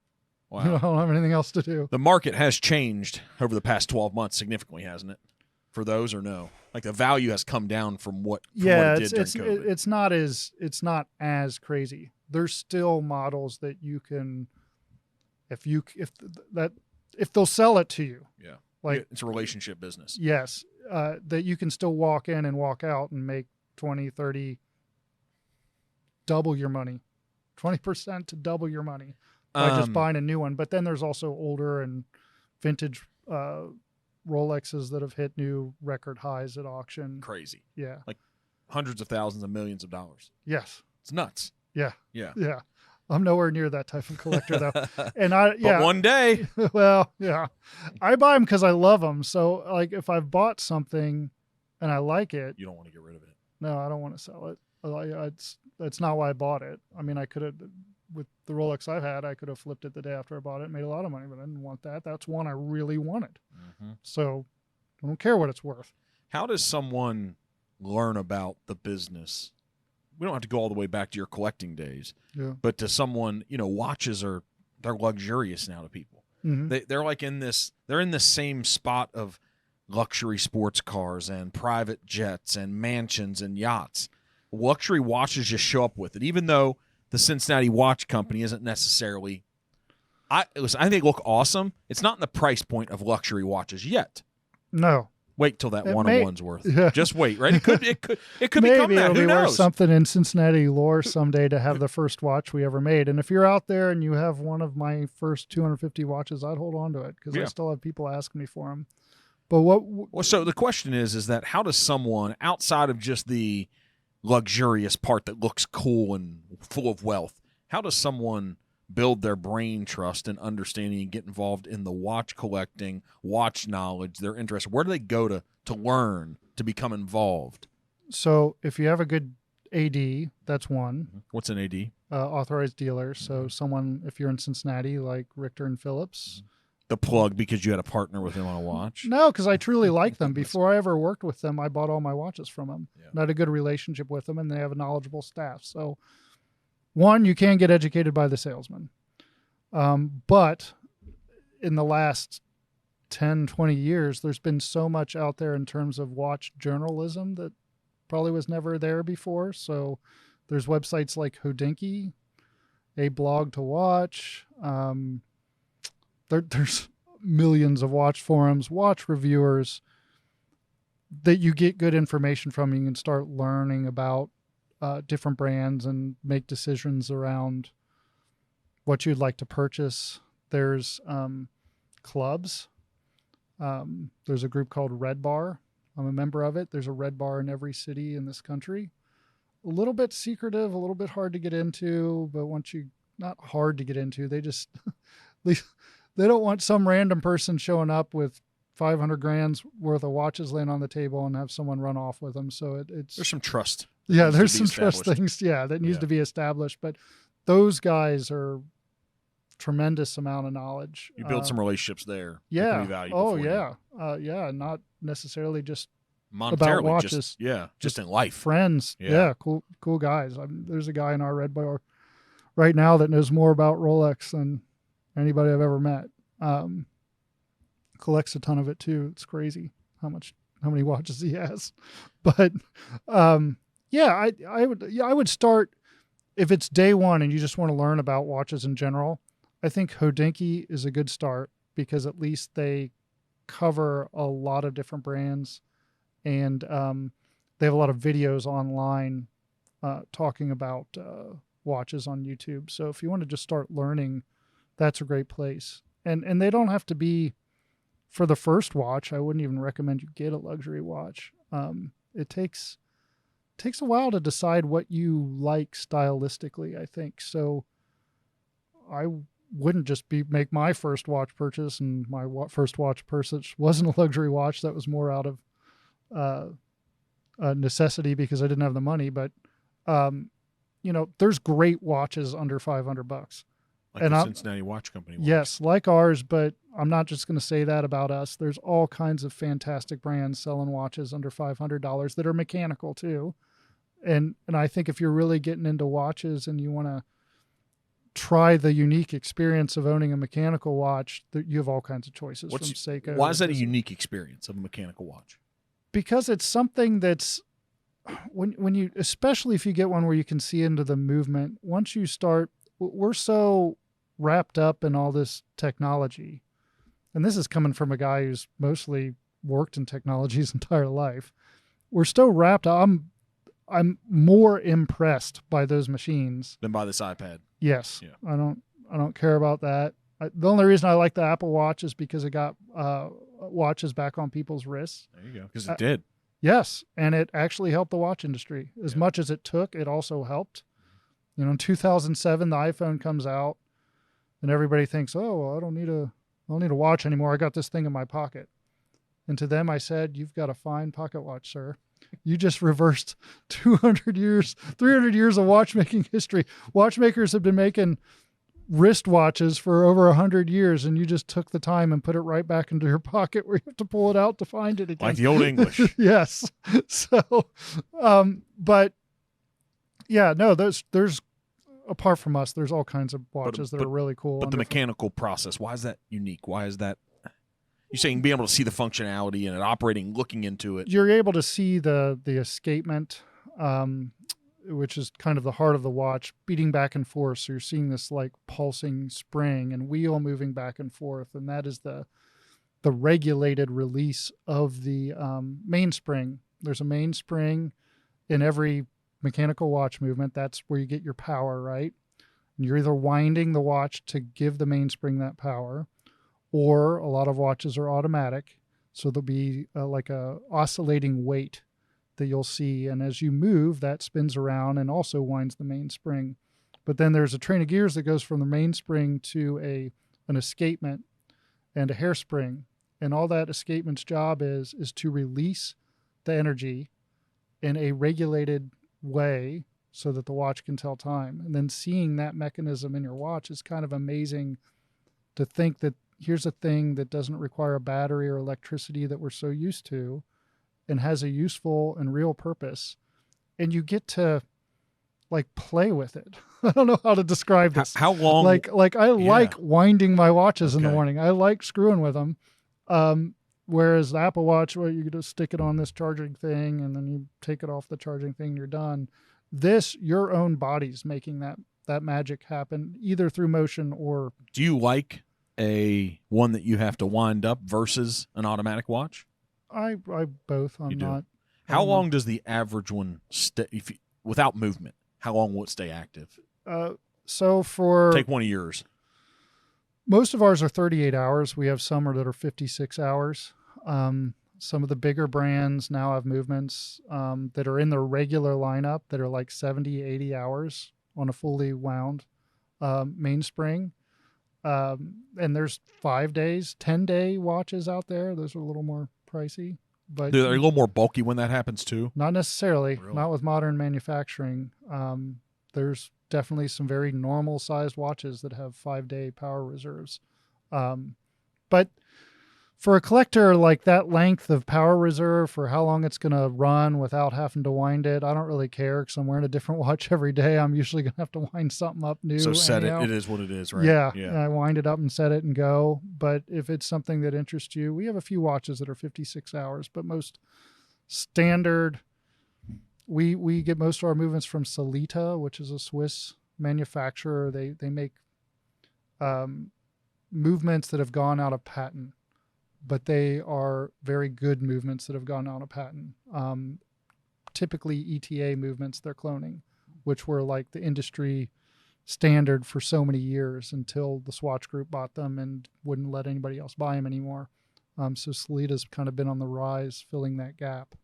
Wow. You know, I don't have anything else to do. The market has changed over the past 12 months significantly, hasn't it? For those or no? Like the value has come down from what it did during COVID. It's not as crazy. There's still models that you can, if they'll sell it to you. Yeah. Like it's a relationship business. Yes. That you can still walk in and walk out and make 20, 30, double your money, 20% to double your money by just buying a new one. But then there's also older and vintage Rolexes that have hit new record highs at auction. Crazy. Yeah. Like hundreds of thousands of millions of dollars. Yes. It's nuts. Yeah. Yeah. Yeah. I'm nowhere near that type of collector though. And But one day. Well, yeah. I buy them because I love them. So like if I've bought something and I like it. You don't want to get rid of it. No, I don't want to sell it. That's not why I bought it. I mean, I could have, with the Rolex I've had, I could have flipped it the day after I bought it and made a lot of money, but I didn't want that. That's one I really wanted. Mm-hmm. So I don't care what it's worth. How does someone learn about the business? We don't have to go all the way back to your collecting days, but to someone, you know, watches they're luxurious now to people. Mm-hmm. They're like they're in the same spot of luxury sports cars and private jets and mansions and yachts. Luxury watches just show up with it, even though the Cincinnati Watch Company isn't necessarily. I think they look awesome. It's not in the price point of luxury watches yet. No. Wait till that one-on-one's worth. Yeah. Just wait, right? It could become Maybe that. It'll Who be knows? Worth something in Cincinnati lore someday to have the first watch we ever made. And if you're out there and you have one of my first 250 watches, I'd hold on to it because I still have people asking me for them. But well, so the question is that how does someone outside of just the luxurious part that looks cool and full of wealth, how does someone build their brain trust and understanding and get involved in the watch collecting, watch knowledge, their interest? Where do they go to learn, to become involved? So if you have a good AD, that's one. What's an AD? Authorized dealer. So someone, if you're in Cincinnati, like Richter and Phillips. The plug because you had a partner with him on a watch? No, because I truly like them. Before I ever worked with them, I bought all my watches from them. Yeah. And I had a good relationship with them, and they have a knowledgeable staff. So one, you can get educated by the salesman. But in the last 10, 20 years, there's been so much out there in terms of watch journalism that probably was never there before. So there's websites like Hodinkee, A Blog to Watch. There's millions of watch forums, watch reviewers that you get good information from. You can start learning about different brands and make decisions around what you'd like to purchase. There's clubs. There's a group called Red Bar. I'm a member of it. There's a Red Bar in every city in this country. A little bit secretive, a little bit hard to get into, but not hard to get into, they just, they don't want some random person showing up with 500 grand's worth of watches laying on the table and have someone run off with them. So there's some trust. Yeah, there's some trust things. Yeah, that needs to be established. But those guys are tremendous amount of knowledge. You build some relationships there. Yeah. That can be valuable yeah. Not necessarily just monetarily, about watches. Just in life. Friends. Yeah. Cool guys. There's a guy in our Red Bar right now that knows more about Rolex than Anybody I've ever met. Collects a ton of it too. It's crazy how many watches he has. But yeah, I would start if it's day one and you just want to learn about watches in general. I think Hodinkee is a good start because at least they cover a lot of different brands, and they have a lot of videos online talking about watches on YouTube. So if you want to just start learning, that's a great place. And they don't have to be for the first watch. I wouldn't even recommend you get a luxury watch. It takes a while to decide what you like stylistically, I think. So I wouldn't just make my first watch purchase, and my first watch purchase wasn't a luxury watch. That was more out of necessity because I didn't have the money. But there's great watches under $500. Like the Cincinnati Watch Company watch. Yes, like ours, but I'm not just going to say that about us. There's all kinds of fantastic brands selling watches under $500 that are mechanical too. And I think if you're really getting into watches and you want to try the unique experience of owning a mechanical watch, you have all kinds of choices from Seiko. Why is that a unique experience of a mechanical watch? Because it's something that's when you, especially if you get one where you can see into the movement, once you start, we're so wrapped up in all this technology. And this is coming from a guy who's mostly worked in technology his entire life. We're still wrapped up. I'm more impressed by those machines than by this iPad. Yes. Yeah. I don't care about that. The only reason I like the Apple Watch is because it got watches back on people's wrists. There you go. Because it did. Yes. And it actually helped the watch industry. As much as it took, it also helped. In 2007, the iPhone comes out and everybody thinks, oh, well, I don't need a watch anymore. I got this thing in my pocket. And to them, I said, you've got a fine pocket watch, sir. You just reversed 200 years, 300 years of watchmaking history. Watchmakers have been making wrist watches for over 100 years, and you just took the time and put it right back into your pocket where you have to pull it out to find it again. Like the old English. Yes. So, but yeah, no, there's apart from us, there's all kinds of watches that are really cool. But the mechanical process, why is that unique? Why is that? You're saying being able to see the functionality and it operating, looking into it. You're able to see the escapement, which is kind of the heart of the watch, beating back and forth. So you're seeing this like pulsing spring and wheel moving back and forth, and that is the regulated release of the mainspring. There's a mainspring in every mechanical watch movement. That's where you get your power, right? And you're either winding the watch to give the mainspring that power, or a lot of watches are automatic. So there'll be like a oscillating weight that you'll see. And as you move, that spins around and also winds the mainspring. But then there's a train of gears that goes from the mainspring to an escapement and a hairspring. And all that escapement's job is to release the energy in a regulated way so that the watch can tell time. And then seeing that mechanism in your watch is kind of amazing to think that here's a thing that doesn't require a battery or electricity that we're so used to and has a useful and real purpose. And you get to like play with it. I don't know how to describe this. How long? Like I like winding my watches in the morning. I like screwing with them. Whereas the Apple Watch, well, you just stick it on this charging thing and then you take it off the charging thing and you're done. This, your own body's making that magic happen either through motion or... Do you like a one that you have to wind up versus an automatic watch? I both. I'm not. How long does the average one stay without movement? How long will it stay active? So for take one of yours. Most of ours are 38 hours. We have some that are 56 hours. Some of the bigger brands now have movements that are in their regular lineup that are like 70, 80 hours on a fully wound mainspring. And there's 5 days, 10-day watches out there. Those are a little more pricey, but they're a little more bulky when that happens too. Not necessarily. Really? Not with modern manufacturing. There's definitely some very normal sized watches that have 5-day power reserves. But For a collector, like that length of power reserve for how long it's going to run without having to wind it, I don't really care because I'm wearing a different watch every day. I'm usually going to have to wind something up new. So set anyhow. it is what it is, right? Yeah. I wind it up and set it and go. But if it's something that interests you, we have a few watches that are 56 hours, but most standard, we get most of our movements from Solita, which is a Swiss manufacturer. They make movements that have gone out of patent, but they are very good movements that have gone out of patent. Typically ETA movements they're cloning, which were like the industry standard for so many years until the Swatch Group bought them and wouldn't let anybody else buy them anymore. So Solita's kind of been on the rise, filling that gap.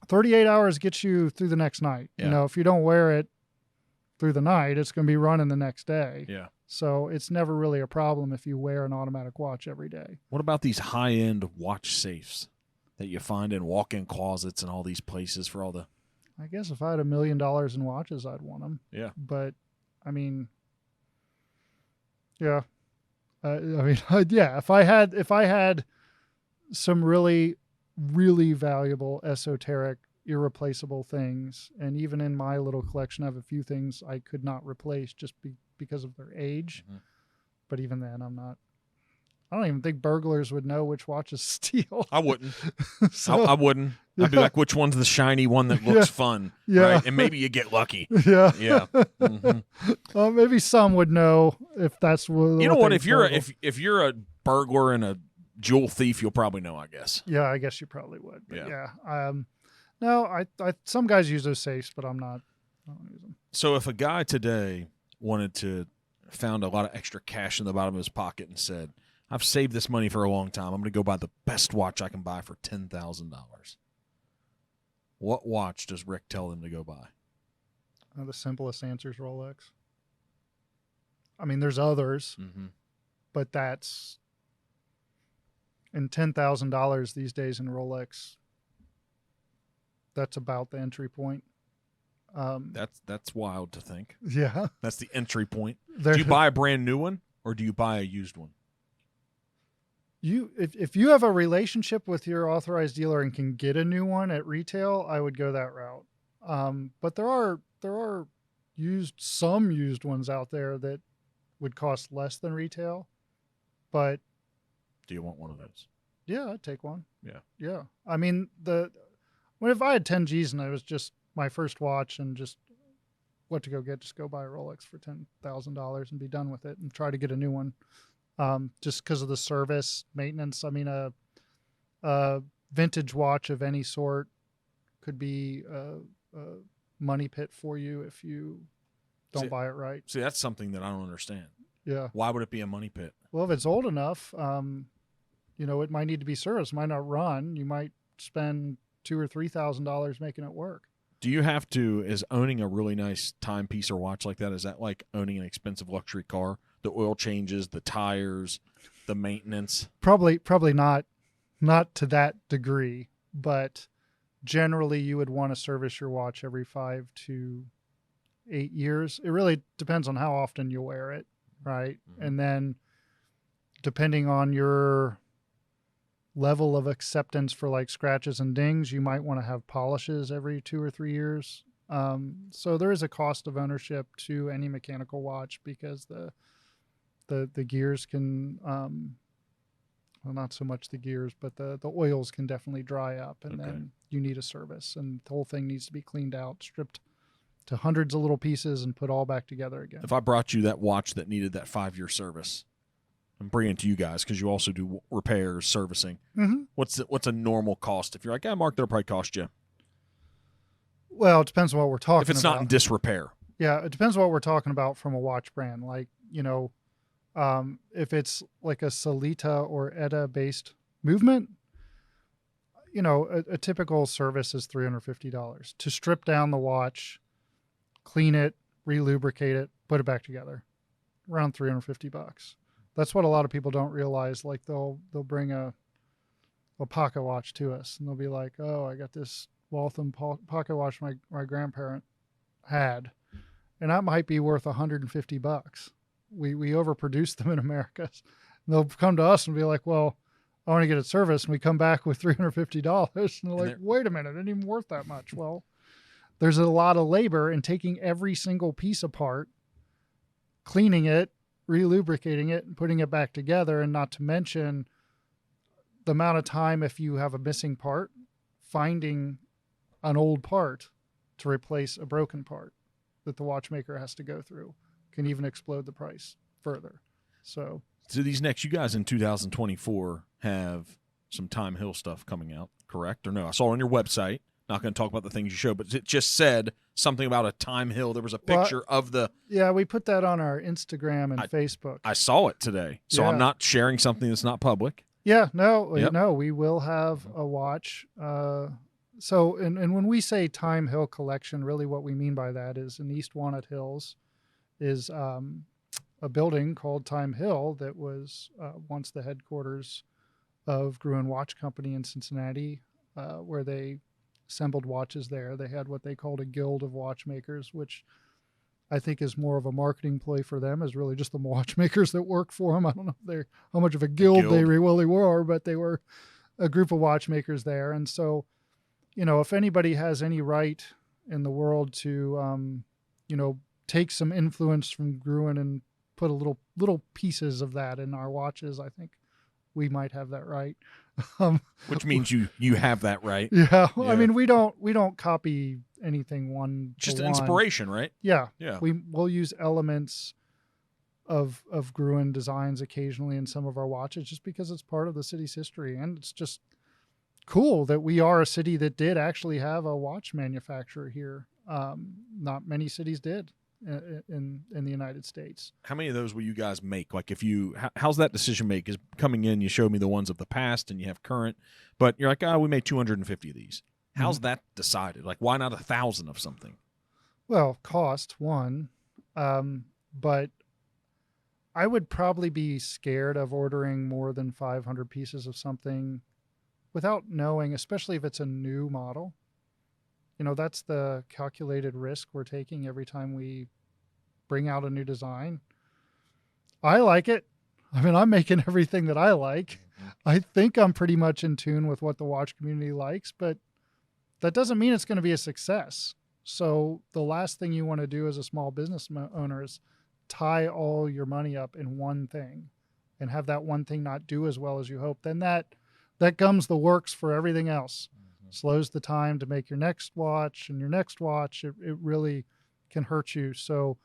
38 hours gets you through the next night. Yeah. You know, if you don't wear it through the night, it's going to be running the next day. Yeah. So it's never really a problem if you wear an automatic watch every day. What about these high-end watch safes that you find in walk-in closets and all these places for all the... I guess if I had $1 million in watches, I'd want them. Yeah. But, I mean, yeah. Yeah, if I had some really, really valuable, esoteric, irreplaceable things, and even in my little collection, I have a few things I could not replace just because of their age. Mm-hmm. But even then, I don't even think burglars would know which watches to steal. I wouldn't. So, I wouldn't. I'd be like, which one's the shiny one that looks fun? Yeah. Right? And maybe you get lucky. Yeah. Yeah. Mm-hmm. Maybe some would know if that's what. You know what? If you're a burglar and a jewel thief, you'll probably know, I guess. Yeah, I guess you probably would. But Yeah. no, I some guys use those safes, but I don't use them. So if a guy today found a lot of extra cash in the bottom of his pocket and said, I've saved this money for a long time, I'm going to go buy the best watch I can buy for $10,000. What watch does Rick tell them to go buy? The simplest answer is Rolex. I mean, there's others, but that's in $10,000 these days in Rolex. That's about the entry point. That's wild to think. Yeah, that's the entry point. Do you buy a brand new one or do you buy a used one? If you have a relationship with your authorized dealer and can get a new one at retail, I would go that route. But there are some used ones out there that would cost less than retail. But do you want one of those? Yeah, I'd take one. Yeah. I mean, if I had 10 G's and it was just my first watch and just what to go get, just go buy a Rolex for $10,000 and be done with it and try to get a new one. Just because of the service, maintenance. I mean, a vintage watch of any sort could be a money pit for you if you don't buy it right. See, that's something that I don't understand. Yeah. Why would it be a money pit? Well, if it's old enough, it might need to be serviced, might not run. You might spend $2,000 or $3,000 making it work. Do you have to, is owning a really nice timepiece or watch like that, is that like owning an expensive luxury car? The oil changes, the tires, the maintenance? Probably not to that degree, but generally you would want to service your watch every 5 to 8 years. It really depends on how often you wear it, right? Mm-hmm. And then depending on your level of acceptance for like scratches and dings, you might want to have polishes every 2 or 3 years. So there is a cost of ownership to any mechanical watch because the gears can, well, not so much the gears, but the oils can definitely dry up, and then you need a service, and the whole thing needs to be cleaned out, stripped to hundreds of little pieces, and put all back together again. If I brought you that watch that needed that 5-year service, I'm bringing it to you guys because you also do repairs, servicing. Mm-hmm. What's a normal cost? If you're like, Mark, that'll probably cost you. Well, it depends on what we're talking about. If it's not in disrepair. Yeah, it depends on what we're talking about from a watch brand. Like, if it's like a Solita or ETA based movement, a typical service is $350 to strip down the watch, clean it, re-lubricate it, put it back together. Around $350. That's what a lot of people don't realize. Like they'll bring a pocket watch to us and they'll be like, oh, I got this Waltham pocket watch my grandparent had, and that might be worth $150. we overproduce them in America. They'll come to us and be like, well, I want to get it serviced. And we come back with $350. And they're like, wait a minute, it ain't even worth that much. Well, there's a lot of labor in taking every single piece apart, cleaning it, relubricating it, and putting it back together. And not to mention the amount of time, if you have a missing part, finding an old part to replace a broken part that the watchmaker has to go through can even explode the price further. So these next, you guys in 2024 have some Time Hill stuff coming out, correct? Or no? I saw on your website, not going to talk about the things you showed, but it just said something about a Time Hill. There was a picture of the... Yeah, we put that on our Instagram and Facebook. I saw it today, so I'm not sharing something that's not public. Yeah, no, we will have a watch. So, and when we say Time Hill collection, really what we mean by that is in East Walnut Hills is a building called Time Hill that was once the headquarters of Gruen Watch Company in Cincinnati, where they assembled watches there. They had what they called a guild of watchmakers, which I think is more of a marketing play for them, is really just the watchmakers that work for them. I don't know how much of a guild they really were, but they were a group of watchmakers there. And so, if anybody has any right in the world to, take some influence from Gruen and put a little pieces of that in our watches, I think we might have that right. Which means you have that right. Yeah. I mean, we don't copy anything one to just one. Inspiration, right? Yeah. Yeah. We'll use elements of Gruen designs occasionally in some of our watches just because it's part of the city's history, and it's just cool that we are a city that did actually have a watch manufacturer here. Not many cities did in the United States. How many of those will you guys make? Like, how's that decision make? Is coming in, you showed me the ones of the past and you have current, but you're like, we made 250 of these. How's that decided? Like, why not 1,000 of something? Well, cost one, but I would probably be scared of ordering more than 500 pieces of something without knowing, especially if it's a new model. That's the calculated risk we're taking every time we bring out a new design. I like it. I mean, I'm making everything that I like. I think I'm pretty much in tune with what the watch community likes, but that doesn't mean it's going to be a success. So the last thing you want to do as a small business owner is tie all your money up in one thing and have that one thing not do as well as you hope. Then that gums the works for everything else. Slows the time to make your next watch and your next watch. It really can hurt you. So,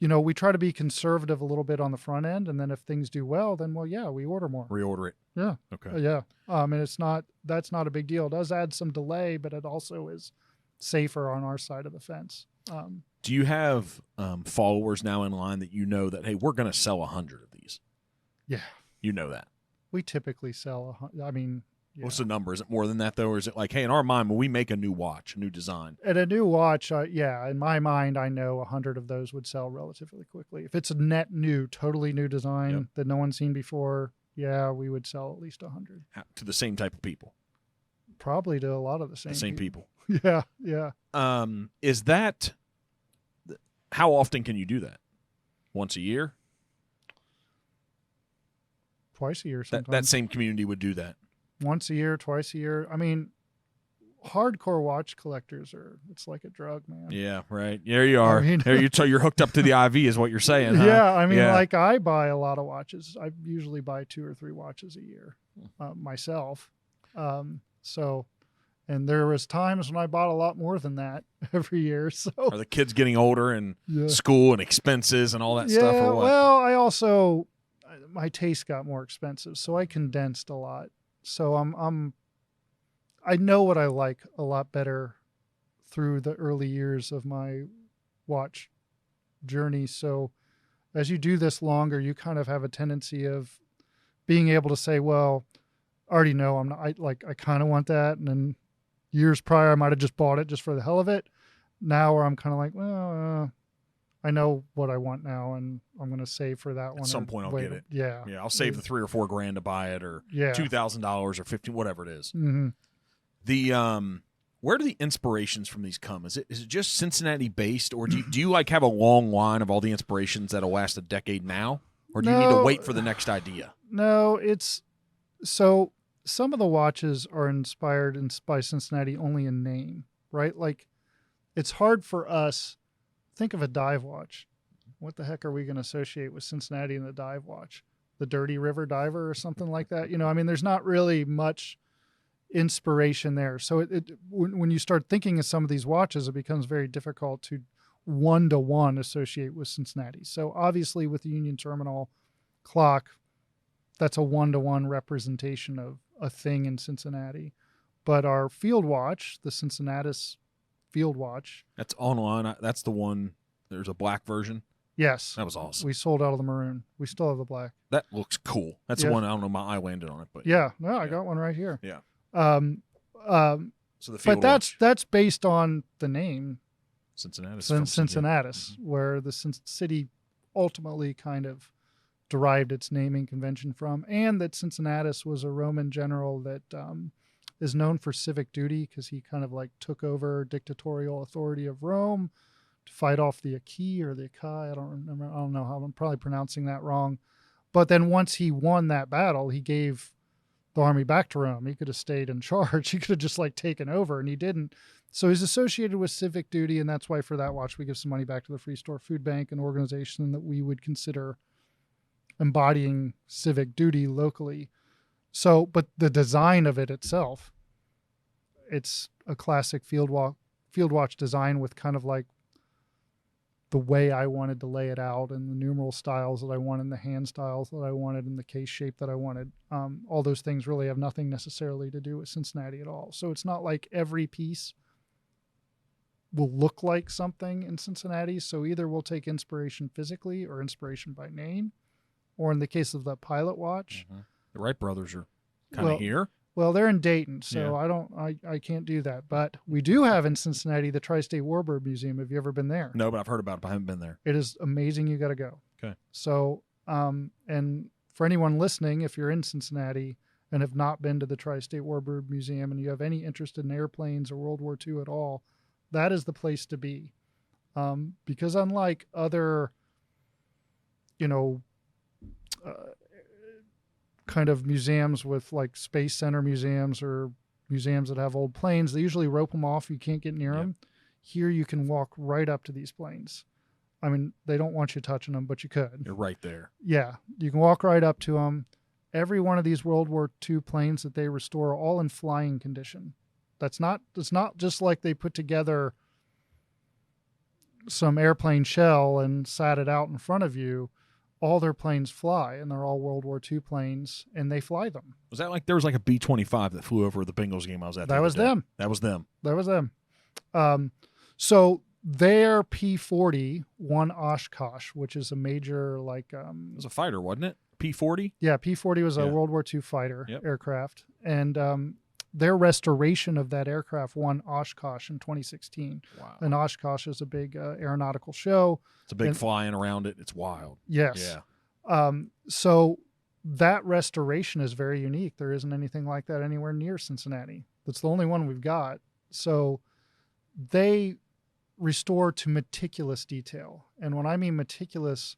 we try to be conservative a little bit on the front end, and then if things do well, then we order more. Reorder it. Yeah. Okay. Yeah. And that's not a big deal. It does add some delay, but it also is safer on our side of the fence. Do you have followers now in line that that, hey, we're going to sell 100 of these? Yeah. You know that. We typically sell, yeah. What's the number? Is it more than that, though? Or is it like, hey, in our mind, when we make a new watch, a new design? At a new watch, in my mind, I know 100 of those would sell relatively quickly. If it's a net new, totally new design that no one's seen before, we would sell at least 100. To the same type of people? Probably to a lot of the same people. Yeah, yeah. Is that, how often can you do that? Once a year? Twice a year sometimes. That same community would do that. Once a year, twice a year. I mean, hardcore watch collectors it's like a drug, man. Yeah, right. There you are. You're hooked up to the IV is what you're saying, huh? Yeah, I mean, like I buy a lot of watches. I usually buy 2 or 3 watches a year myself. And there was times when I bought a lot more than that every year. So are the kids getting older and school and expenses and all that stuff, or what? Well, I also, my taste got more expensive, so I condensed a lot. So I know what I like a lot better through the early years of my watch journey. So as you do this longer, you kind of have a tendency of being able to say, well, I already know I kind of want that. And then years prior, I might've just bought it just for the hell of it. Now where I'm kind of like, well, I know what I want now, and I'm going to save for that one. At some point, I'll get it. Yeah. Yeah. I'll save the $3,000 or $4,000 to buy it, or $2,000 or $15,000, whatever it is. Mm-hmm. The, Where do the inspirations from these come? Is it just Cincinnati based, or do you like have a long line of all the inspirations that'll last a decade now, or do you need to wait for the next idea? No, it's so some of the watches are inspired by Cincinnati only in name, right? Like it's hard for us. Think of a dive watch. What the heck are we going to associate with Cincinnati and the dive watch? The Dirty River Diver or something like that? You know, I mean, there's not really much inspiration there. So when you start thinking of some of these watches, it becomes very difficult to one-to-one associate with Cincinnati. So obviously with the Union Terminal clock, that's a one-to-one representation of a thing in Cincinnati. But our field watch, the Cincinnatus field watch. That's online. That's the one. There's a black version. Yes. That was awesome. We sold out of the maroon. We still have the black. That looks cool. That's the one. I don't know. My eye landed on it, but yeah. No, I got one right here. Yeah. So the field watch. That's based on the name Cincinnatus. Cincinnatus, where the city ultimately kind of derived its naming convention from, and that Cincinnatus was a Roman general that is known for civic duty because he kind of like took over dictatorial authority of Rome to fight off the Achaea or the Achaia. I don't remember. I don't know how I'm probably pronouncing that wrong. But then once he won that battle, he gave the army back to Rome. He could have stayed in charge. He could have just like taken over, and he didn't. So he's associated with civic duty, and that's why for that watch we give some money back to the Free Store Food Bank, an organization that we would consider embodying civic duty locally. So, but the design of it itself, it's a classic field watch design with kind of like the way I wanted to lay it out and the numeral styles that I wanted, and the hand styles that I wanted, and the case shape that I wanted. All those things really have nothing necessarily to do with Cincinnati at all. So it's not like every piece will look like something in Cincinnati. So either we'll take inspiration physically or inspiration by name, or in the case of the Pilot watch. Mm-hmm. The Wright brothers are kind of here. Well, they're in Dayton, so I can't do that. But we do have in Cincinnati the Tri-State Warbird Museum. Have you ever been there? No, but I've heard about it, but I haven't been there. It is amazing. You got to go. Okay. So, and for anyone listening, if you're in Cincinnati and have not been to the Tri-State Warbird Museum and you have any interest in airplanes or World War II at all, that is the place to be. Because unlike other, kind of museums with like Space Center museums or museums that have old planes, they usually rope them off. You can't get near them. Here you can walk right up to these planes. I mean, they don't want you touching them, but you could. You're right there. Yeah, you can walk right up to them. Every one of these World War II planes that they restore are all in flying condition. It's not just like they put together some airplane shell and sat it out in front of you. All their planes fly, and they're all World War II planes, and they fly them. Was that like there was like a B-25 that flew over the Bengals game I was at? That was them. That was them. That was them. So their P-40 won Oshkosh, which is a major like. It was a fighter, wasn't it? P-40. Yeah, P-40 was a World War II fighter aircraft, and their restoration of that aircraft won Oshkosh in 2016. Wow. And Oshkosh is a big aeronautical show. It's a big flying around it. It's wild. Yes. Yeah. So that restoration is very unique. There isn't anything like that anywhere near Cincinnati. That's the only one we've got. So they restore to meticulous detail. And when I mean meticulous,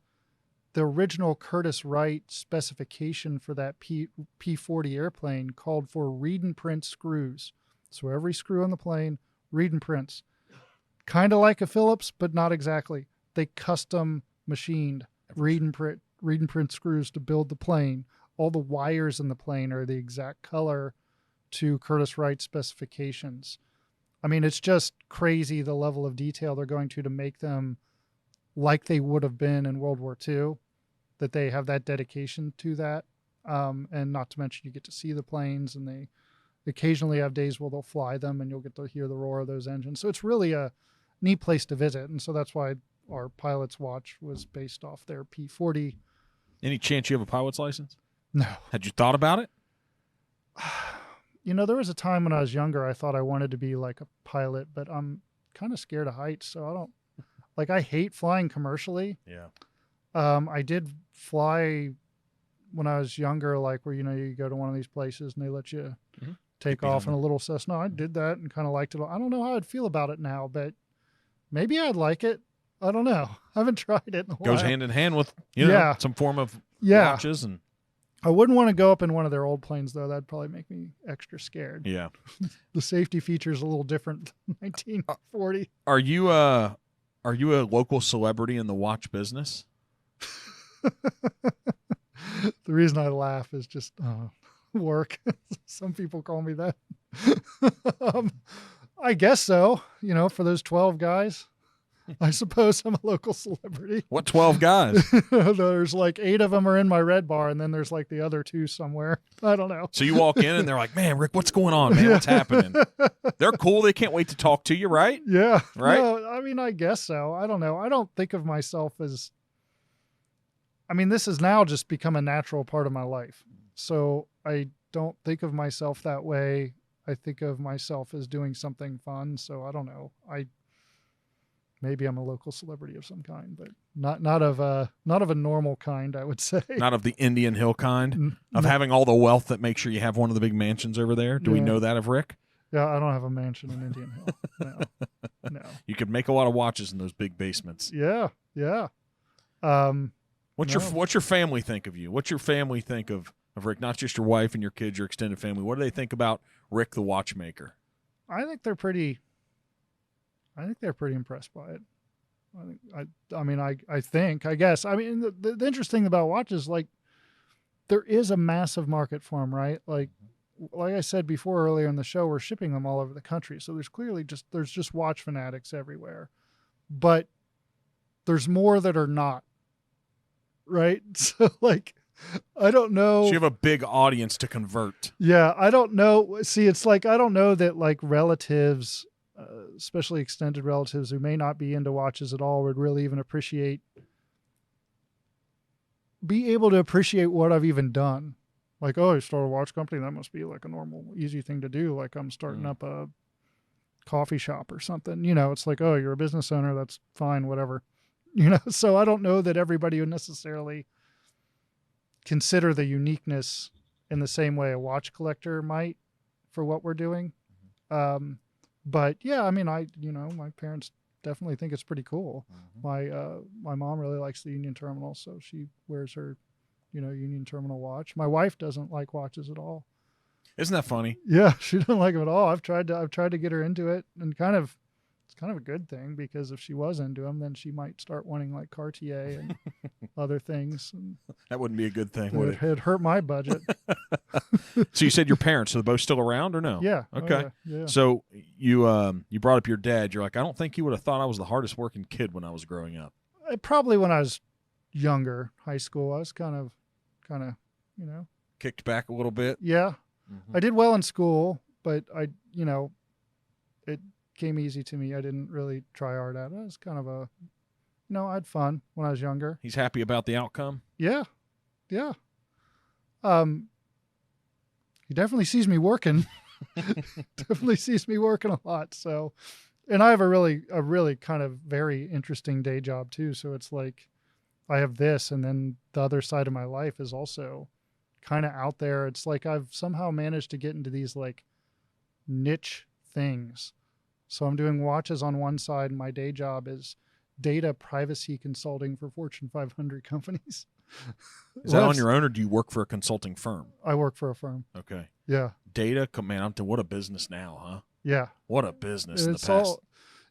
the original Curtiss Wright specification for that P-40 airplane called for read and print screws. So every screw on the plane, read and prints. Kind of like a Phillips, but not exactly. They custom machined read and print screws to build the plane. All the wires in the plane are the exact color to Curtiss Wright specifications. I mean, it's just crazy the level of detail they're going to make them like they would have been in World War II, that they have that dedication to that. And not to mention you get to see the planes, and they occasionally have days where they'll fly them and you'll get to hear the roar of those engines. So it's really a neat place to visit. And so that's why our pilot's watch was based off their P-40. Any chance you have a pilot's license? No. Had you thought about it? There was a time when I was younger, I thought I wanted to be like a pilot, but I'm kind of scared of heights. So I hate flying commercially. Yeah. I did fly when I was younger, like where, you go to one of these places and they let you take off in a little Cessna. I did that and kind of liked it. I don't know how I'd feel about it now, but maybe I'd like it. I don't know. I haven't tried it in a while. Goes hand in hand with, some form of watches. And I wouldn't want to go up in one of their old planes, though. That'd probably make me extra scared. Yeah. The safety feature is a little different than 1940. Are you a local celebrity in the watch business? The reason I laugh is just work. Some people call me that. I guess so. For those 12 guys, I suppose I'm a local celebrity. What 12 guys? There's like 8 of them are in my red bar, and then there's like the other 2 somewhere. I don't know. So you walk in and they're like, "Man, Rick, what's going on, man? What's happening?" They're cool. They can't wait to talk to you, right? Yeah. Right? No, I mean, I guess so. I don't know. I don't think of myself as, this has now just become a natural part of my life. So I don't think of myself that way. I think of myself as doing something fun. So I don't know. Maybe I'm a local celebrity of some kind, but not of a normal kind, I would say. Not of the Indian Hill kind of having all the wealth that makes sure you have one of the big mansions over there. Do we know that of Rick? Yeah, I don't have a mansion in Indian Hill. No. You could make a lot of watches in those big basements. Yeah. What's your family think of you? What's your family think of Rick? Not just your wife and your kids, your extended family. What do they think about Rick the watchmaker? I think they're pretty impressed by it. I guess. The interesting thing about watches, like, there is a massive market for them, right? Like I said before earlier in the show, we're shipping them all over the country. So there's just watch fanatics everywhere, but there's more that are not, right? So like, I don't know. So you have a big audience to convert. Yeah. I don't know. See, it's like, I don't know that like relatives, especially extended relatives who may not be into watches at all, would really even be able to appreciate what I've even done. Like, oh, you start a watch company, that must be like a normal, easy thing to do. Like I'm starting up a coffee shop or something. It's like, oh, you're a business owner, that's fine, whatever. So I don't know that everybody would necessarily consider the uniqueness in the same way a watch collector might for what we're doing. But yeah, my parents definitely think it's pretty cool. My mom really likes the Union Terminal, so she wears her, Union Terminal watch. My wife doesn't like watches at all. Isn't that funny? Yeah, she doesn't like them at all. I've tried to get her into it, and it's kind of a good thing, because if she was into them, then she might start wanting like Cartier and other things. And that wouldn't be a good thing, would it? It'd hurt my budget. So you said your parents, are they both still around or no? Yeah. Okay. Oh, yeah. So you brought up your dad. You're like, I don't think he would have thought I was the hardest working kid when I was growing up. Probably when I was younger, high school, I was kind of, kicked back a little bit. Yeah. I did well in school, but it came easy to me. I didn't really try hard at it. I was kind of I had fun when I was younger. He's happy about the outcome? Yeah. Yeah. He definitely sees me working. Definitely sees me working a lot. So, and I have a really kind of very interesting day job too. So it's like I have this, and then the other side of my life is also kind of out there. It's like I've somehow managed to get into these like niche things. So I'm doing watches on one side, and my day job is data privacy consulting for Fortune 500 companies. Is that on your own, or do you work for a consulting firm? I work for a firm. Okay. Yeah. Data, man, what a business now, huh? Yeah. What a business in the past.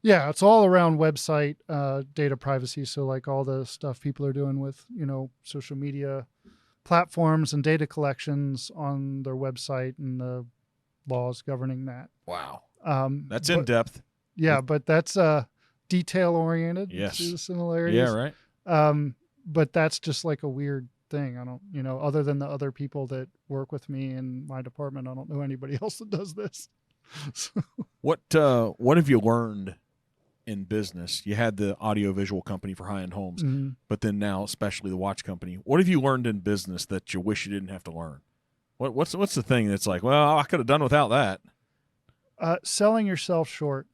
It's all around website data privacy. So like all the stuff people are doing with, social media platforms and data collections on their website and the laws governing that. Wow. That's in depth. Yeah, but that's detail oriented. Yes. See the similarities. Yeah, right. But that's just like a weird thing. I don't, other than the other people that work with me in my department, I don't know anybody else that does this. So. What have you learned in business? You had the audio-visual company for high-end homes, but then now especially the watch company. What have you learned in business that you wish you didn't have to learn? What's the thing that's like, well, I could have done without that? Selling yourself short,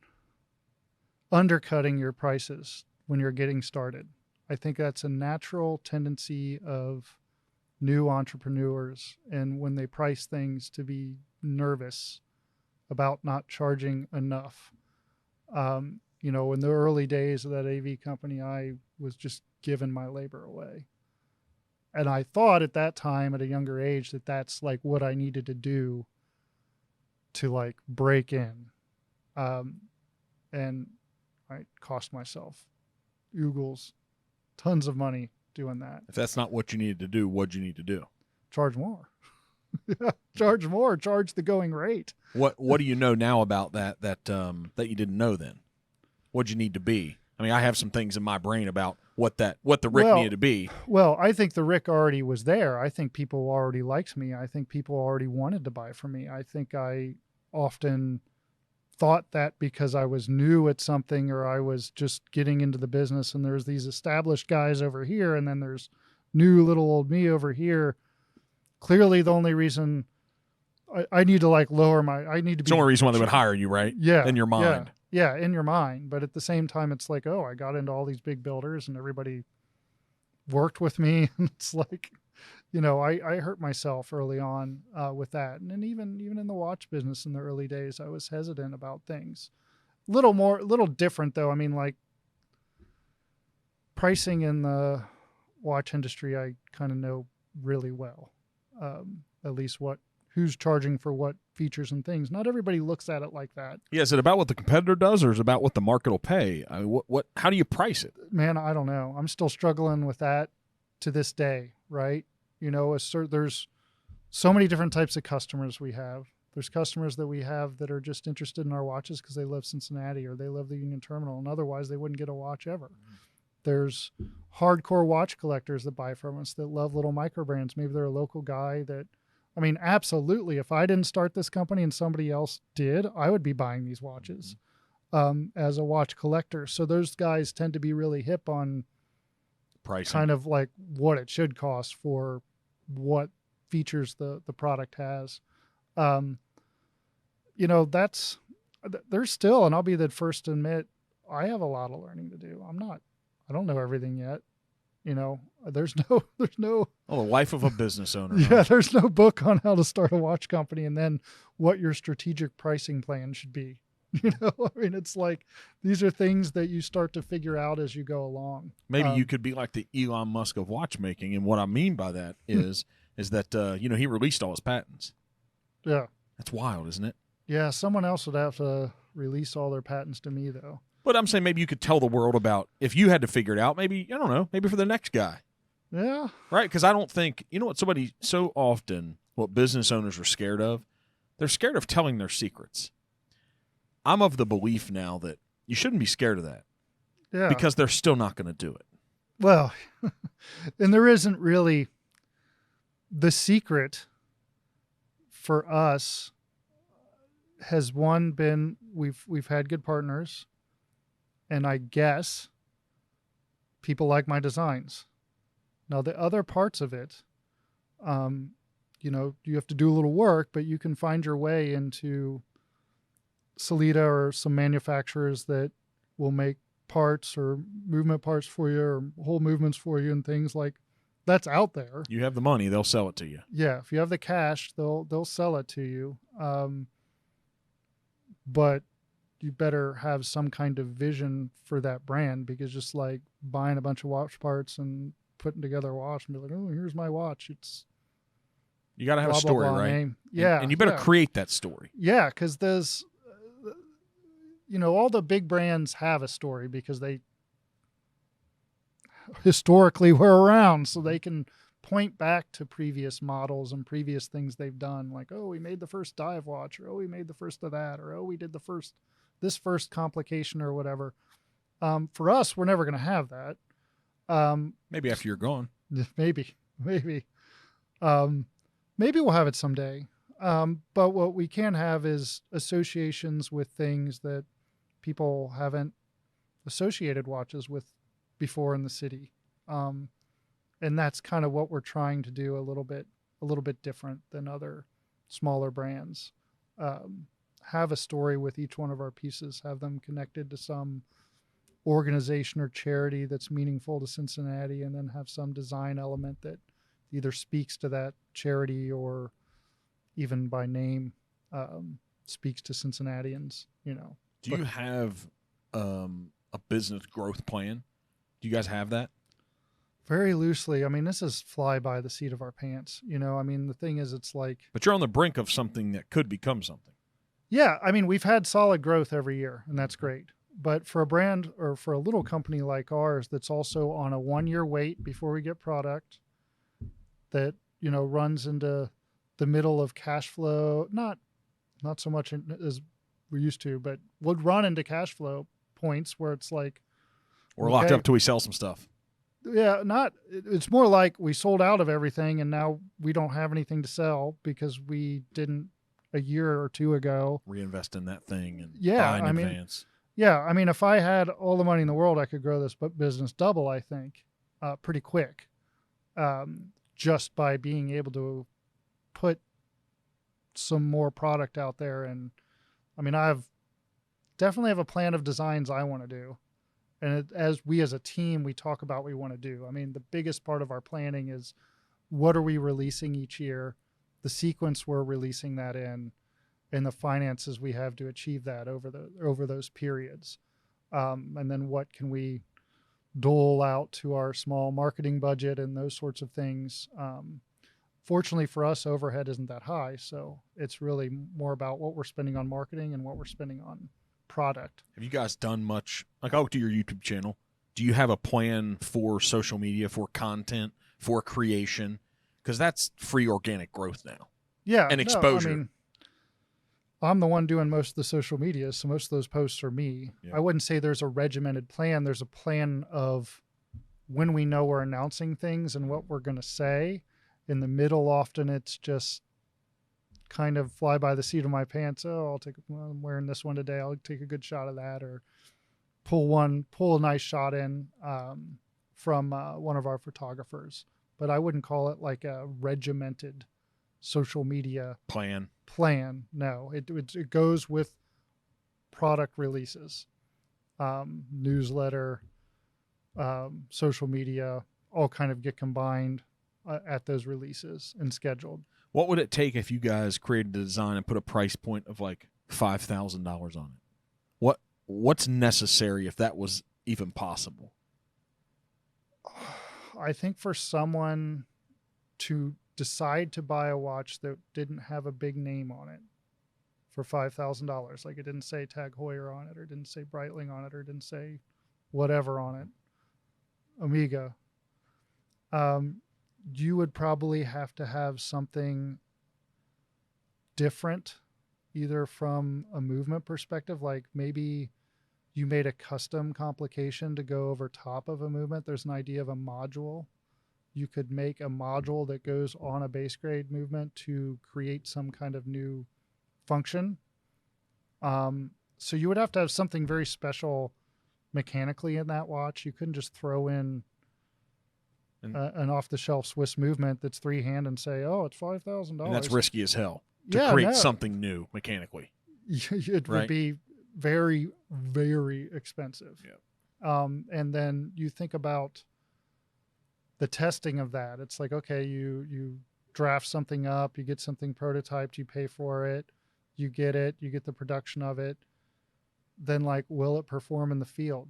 undercutting your prices when you're getting started. I think that's a natural tendency of new entrepreneurs, and when they price things, to be nervous about not charging enough. You know, in the early days of that AV company, I was just giving my labor away. And I thought at that time, at a younger age, that that's like what I needed to do to like break in. And I cost myself oogles, tons of money doing that. If that's not what you needed to do, what'd you need to do? Charge more. Charge more. Charge the going rate. What do you know now about that you didn't know then? What'd you need to be? I mean, I have some things in my brain about what the Rick needed to be. Well, I think the Rick already was there. I think people already liked me. I think people already wanted to buy from me. I think I often thought that because I was new at something or I was just getting into the business and there's these established guys over here and then there's new little old me over here. Clearly the only reason I need to like lower I need to be. It's the only reason why they would hire you, right? Yeah. In your mind. Yeah, in your mind. But at the same time, it's like, oh, I got into all these big builders and everybody worked with me. And it's like, you know, I hurt myself early on with that. And then even in the watch business in the early days, I was hesitant about things. Little different though. I mean, like pricing in the watch industry, I kind of know really well, at least who's charging for what features and things. Not everybody looks at it like that. Yeah, is it about what the competitor does or is it about what the market will pay? I mean, how do you price it? Man, I don't know. I'm still struggling with that to this day, right? You know, there's so many different types of customers we have. There's customers that we have that are just interested in our watches because they live Cincinnati or they live the Union Terminal, and otherwise they wouldn't get a watch ever. There's hardcore watch collectors that buy from us that love little micro brands. Maybe they're a local guy that, I mean, absolutely. If I didn't start this company and somebody else did, I would be buying these watches as a watch collector. So those guys tend to be really hip on pricing, kind of like what it should cost for what features the product has. You know, there's still, and I'll be the first to admit, I have a lot of learning to do. I don't know everything yet. You know, there's no. Oh, the life of a business owner. Yeah, huh? there's no book on how to start a watch company and then what your strategic pricing plan should be. You know, I mean, it's like these are things that you start to figure out as you go along. Maybe you could be like the Elon Musk of watchmaking, and what I mean by that is that you know, he released all his patents. Yeah, that's wild, isn't it? Yeah, someone else would have to release all their patents to me, though. But I'm saying maybe you could tell the world about, if you had to figure it out, maybe, I don't know, maybe for the next guy. Yeah. Right? Because I don't think, you know what, so often, what business owners are scared of? They're scared of telling their secrets. I'm of the belief now that you shouldn't be scared of that. Yeah. Because they're still not going to do it. Well, and there isn't really the secret for us has been we've had good partners, and I guess people like my designs. Now the other parts of it, you know, you have to do a little work, but you can find your way into Salida or some manufacturers that will make parts or movement parts for you or whole movements for you and things like that's out there. You have the money, they'll sell it to you. Yeah, if you have the cash, they'll sell it to you. But you better have some kind of vision for that brand, because just like buying a bunch of watch parts and putting together a watch and be like, oh, here's my watch. You got to have a story, blah, blah, right? name. Yeah. And you better create that story. Yeah, because there's, you know, all the big brands have a story because they historically were around, so they can point back to previous models and previous things they've done. Like, oh, we made the first dive watch, or oh, we made the first of that, or oh, we did this first complication or whatever. For us, we're never going to have that. Maybe after you're gone. Maybe. Maybe we'll have it someday. But what we can have is associations with things that people haven't associated watches with before in the city. And that's kind of what we're trying to do a little bit different than other smaller brands. Have a story with each one of our pieces, have them connected to some organization or charity that's meaningful to Cincinnati, and then have some design element that either speaks to that charity or even by name. speaks to Cincinnatians, you know. Do you have a business growth plan? Do you guys have that? Very loosely. I mean, this is fly by the seat of our pants. You know, I mean, the thing is, it's like. But you're on the brink of something that could become something. Yeah. I mean, we've had solid growth every year, and that's great. But for a brand or for a little company like ours that's also on a 1-year wait before we get product, that, you know, runs into the middle of cash flow, not so much as we used to, but would run into cash flow points where it's like. We're locked up till we sell some stuff. Yeah, it's more like we sold out of everything and now we don't have anything to sell because we didn't a year or two ago reinvest in that thing and buy in advance. Yeah, I mean, if I had all the money in the world, I could grow this business double, I think, pretty quick, just by being able to put some more product out there. And I mean, definitely have a plan of designs I want to do. And as a team, we talk about what we want to do. I mean, the biggest part of our planning is what are we releasing each year, the sequence we're releasing that in, and the finances we have to achieve that over those periods. And then what can we dole out to our small marketing budget and those sorts of things. Fortunately for us, overhead isn't that high. So it's really more about what we're spending on marketing and what we're spending on product. Have you guys done much? Like, I'll look to your YouTube channel. Do you have a plan for social media, for content, for creation? Because that's free organic growth now. Yeah. And exposure. I mean, I'm the one doing most of the social media, so most of those posts are me. Yeah. I wouldn't say there's a regimented plan. There's a plan of when we know we're announcing things and what we're going to say. In the middle, often it's just kind of fly by the seat of my pants. Oh, I'm wearing this one today. I'll take a good shot of that, or pull a nice shot in from one of our photographers. But I wouldn't call it like a regimented social media plan. No, it goes with product releases, newsletter, social media, all kind of get combined at those releases and scheduled. What would it take if you guys created a design and put a price point of like $5,000 on it? What's necessary if that was even possible? I think for someone to decide to buy a watch that didn't have a big name on it for $5,000, like it didn't say Tag Heuer on it, or didn't say Breitling on it, or didn't say whatever on it, Omega, you would probably have to have something different, either from a movement perspective, like maybe you made a custom complication to go over top of a movement. There's an idea of a module. You could make a module that goes on a base grade movement to create some kind of new function. So you would have to have something very special mechanically in that watch. You couldn't just throw in an off-the-shelf Swiss movement that's 3-hand and say, oh, it's $5,000. And that's risky as hell to create something new mechanically. It would be very, very expensive. Yeah. And then you think about the testing of that. It's like, okay, you draft something up, you get something prototyped, you pay for it, you get the production of it. Then, like, will it perform in the field?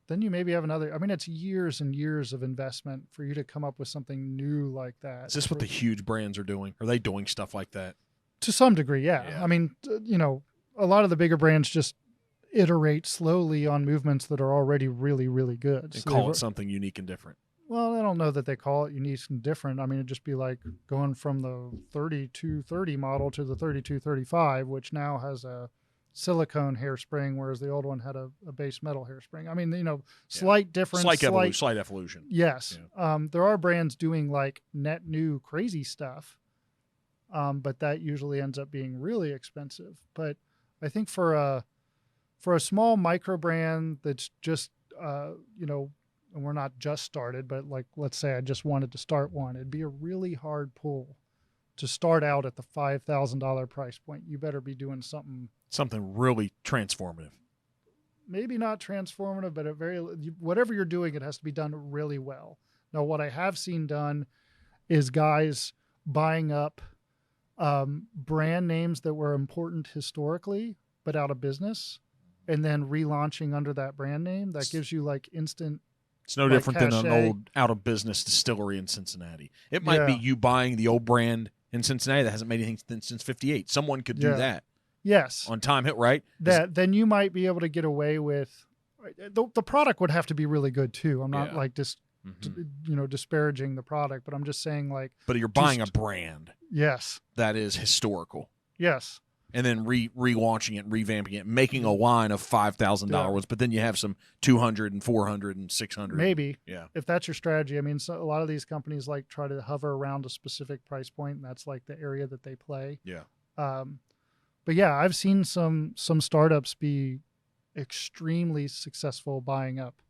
Then you maybe have another. I mean, it's years and years of investment for you to come up with something new like that. Is this what the huge brands are doing? Are they doing stuff like that? To some degree, yeah. I mean, a lot of the bigger brands just iterate slowly on movements that are already really, really good. And call it something unique and different. Well, I don't know that they call it unique and different. I mean, it'd just be like going from the 3230 model to the 3235, which now has a silicone hairspring, whereas the old one had a base metal hairspring. I mean, slight difference. Slight evolution. Yes. Yeah. There are brands doing like net new crazy stuff, but that usually ends up being really expensive. But I think for a small micro brand that's just, and we're not just started, but like, let's say I just wanted to start one, it'd be a really hard pull to start out at the $5,000 price point. You better be doing something really transformative. Maybe not transformative, but whatever you're doing, it has to be done really well. Now, what I have seen done is guys buying up brand names that were important historically but out of business, and then relaunching under that brand name. That gives you like instant. It's no like different than an cachet. old out-of-business distillery in Cincinnati. It might be Yeah. you buying the old brand in Cincinnati that hasn't made anything since '58. Someone could do Yeah. that Yes. on Time Hill, right? Then you might be able to get away with. The product would have to be really good too. I'm not Yeah. like just disparaging the product, but I'm just saying like. But you're buying a brand Yes. that is historical. Yes. And then relaunching it, and revamping it, making a line of $5,000 ones, but then you have some 200 and 400 and 600. Maybe. Yeah. If that's your strategy. I mean, so a lot of these companies like try to hover around a specific price point, and that's like the area that they play. Yeah. But yeah, I've seen some startups be extremely successful buying up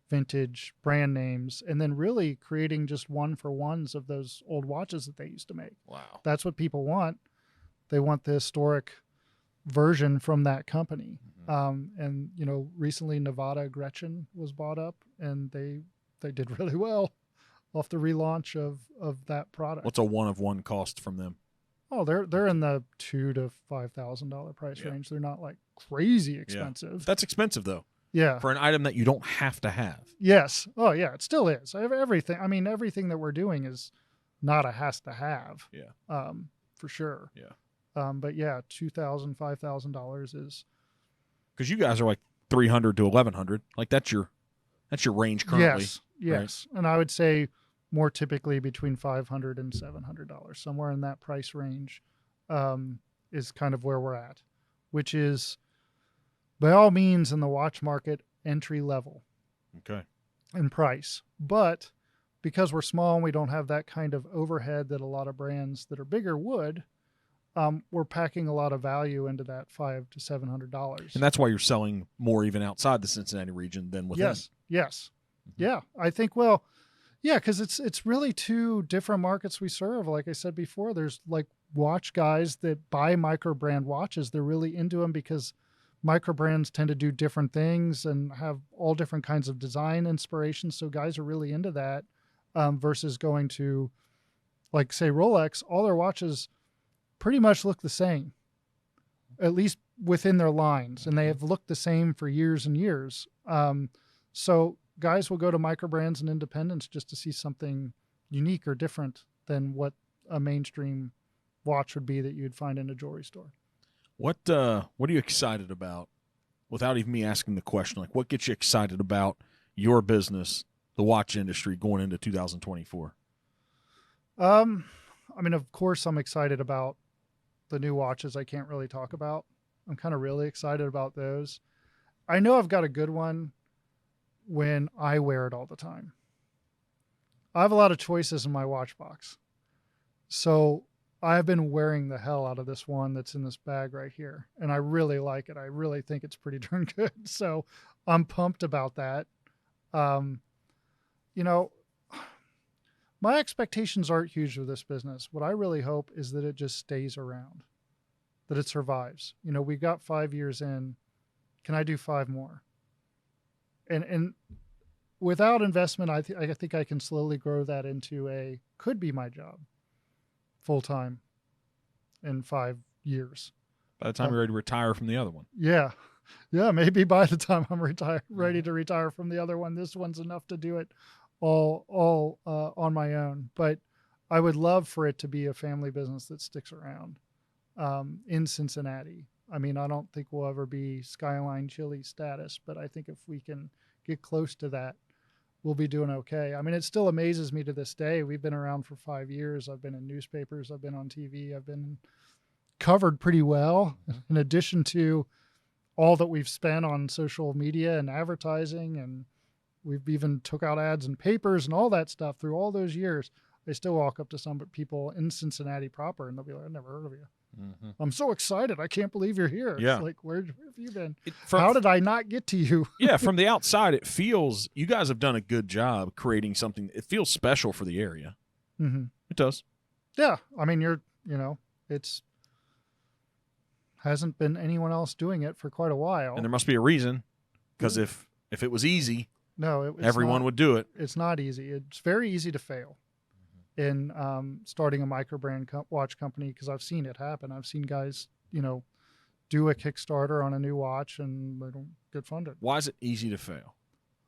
vintage brand names and then really creating just one-for-ones of those old watches that they used to make. Wow. That's what people want. They want the historic version from that company. And recently Nevada Gretchen was bought up, and they did really well off the relaunch of that product. What's a one-of-one cost from them? Oh, they're in the $2,000 to $5,000 price range. They're not like crazy expensive. That's expensive though. Yeah. For an item that you don't have to have. Yes. Oh yeah, it still is. Everything. I mean, everything that we're doing is not a has to have. Yeah. For sure. Yeah. But yeah, $2,000, $5,000 is. Because you guys are like 300 to 1,100. Like that's your range currently. Yes. Right? And I would say more typically between $500 and $700, somewhere in that price range, is kind of where we're at, which is by all means in the watch market entry level. Okay. In price, but because we're small and we don't have that kind of overhead that a lot of brands that are bigger would, we're packing a lot of value into that $500 to $700. And that's why you're selling more even outside the Cincinnati region than within. Yes. Yeah, I think, well, yeah, because it's really two different markets we serve. Like I said before, there's like watch guys that buy micro brand watches. They're really into them because micro brands tend to do different things and have all different kinds of design inspirations. So guys are really into that, versus going to, like, say, Rolex. All their watches pretty much look the same, at least within their lines, and they have looked the same for years and years. So guys will go to micro brands and independents just to see something unique or different than what a mainstream watch would be that you'd find in a jewelry store. What are you excited about, without even me asking the question? Like, what gets you excited about your business, the watch industry, going into 2024? I mean, of course, I'm excited about the new watches I can't really talk about. I'm kind of really excited about those. I know I've got a good one when I wear it all the time. I have a lot of choices in my watch box. So I've been wearing the hell out of this one that's in this bag right here, and I really like it. I really think it's pretty darn good. So I'm pumped about that. My expectations aren't huge with this business. What I really hope is that it just stays around, that it survives. We got 5 years in. Can I do 5 more? And without investment, I think I can slowly grow that into could be my job full time in 5 years. By the time you're ready to retire from the other one. Yeah. Maybe by the time I'm ready to retire from the other one, this one's enough to do it all on my own. But I would love for it to be a family business that sticks around in Cincinnati. I mean, I don't think we'll ever be Skyline Chili status, but I think if we can get close to that, we'll be doing okay. I mean, it still amazes me to this day. We've been around for 5 years. I've been in newspapers. I've been on TV. I've been covered pretty well, in addition to all that we've spent on social media and advertising. And we've even took out ads in papers and all that stuff through all those years. I still walk up to some people in Cincinnati proper and they'll be like, I've never heard of you. Mm-hmm. I'm so excited. I can't believe you're here. Yeah. It's like, where have you been? How did I not get to you? Yeah, from the outside, it feels you guys have done a good job creating something. It feels special for the area. Mm-hmm. It does. Yeah. I mean, it's hasn't been anyone else doing it for quite a while. And there must be a reason, because if it was easy, no, everyone would do it. It's not easy. It's very easy to fail. in starting a micro-brand watch company, because I've seen it happen. I've seen guys, do a Kickstarter on a new watch and they don't get funded. Why is it easy to fail?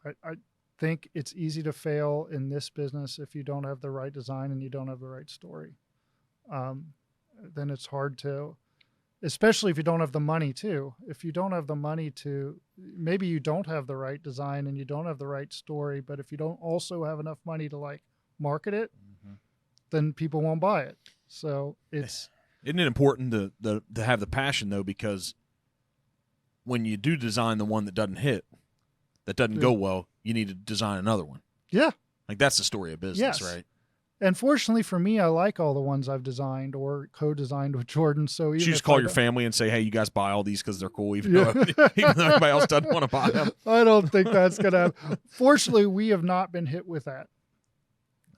I think it's easy to fail in this business if you don't have the right design and you don't have the right story. Then it's hard to, especially if you don't have the money too. If you don't have the money to, maybe you don't have the right design and you don't have the right story, but if you don't also have enough money to like market it, then people won't buy it. So it's... Isn't it important to have the passion though? Because when you do design the one that doesn't hit, that doesn't go well, you need to design another one. Yeah. Like that's the story of business, right? And fortunately for me, I like all the ones I've designed or co-designed with Jordan. So even you just call your family and say, "Hey, you guys buy all these because they're cool," even though everybody else doesn't want to buy them. I don't think that's gonna happen. Fortunately, we have not been hit with that.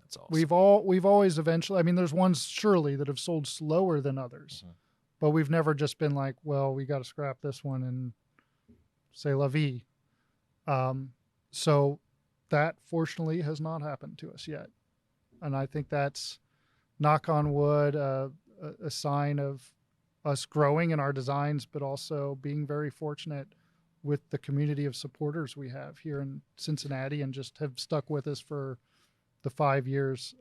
That's awesome. We've always eventually. I mean, there's ones surely that have sold slower than others, but we've never just been like, well, we got to scrap this one and say la vie. So that fortunately has not happened to us yet. And I think that's, knock on wood, a sign of us growing in our designs, but also being very fortunate with the community of supporters we have here in Cincinnati and just have stuck with us for the 5 years.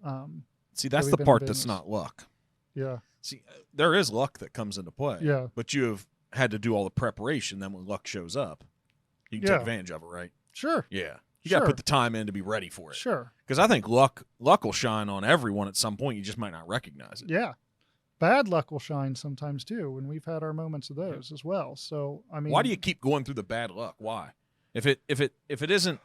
See, that's the part that's not luck. Yeah. See, there is luck that comes into play. Yeah. But you have had to do all the preparation. Then when luck shows up, you can take advantage of it, right? Sure. Yeah. You got to put the time in to be ready for it. Sure. Because I think luck will shine on everyone at some point. You just might not recognize it. Yeah. Bad luck will shine sometimes too, and we've had our moments of those as well. So, I mean, why do you keep going through the bad luck? Why? If it isn't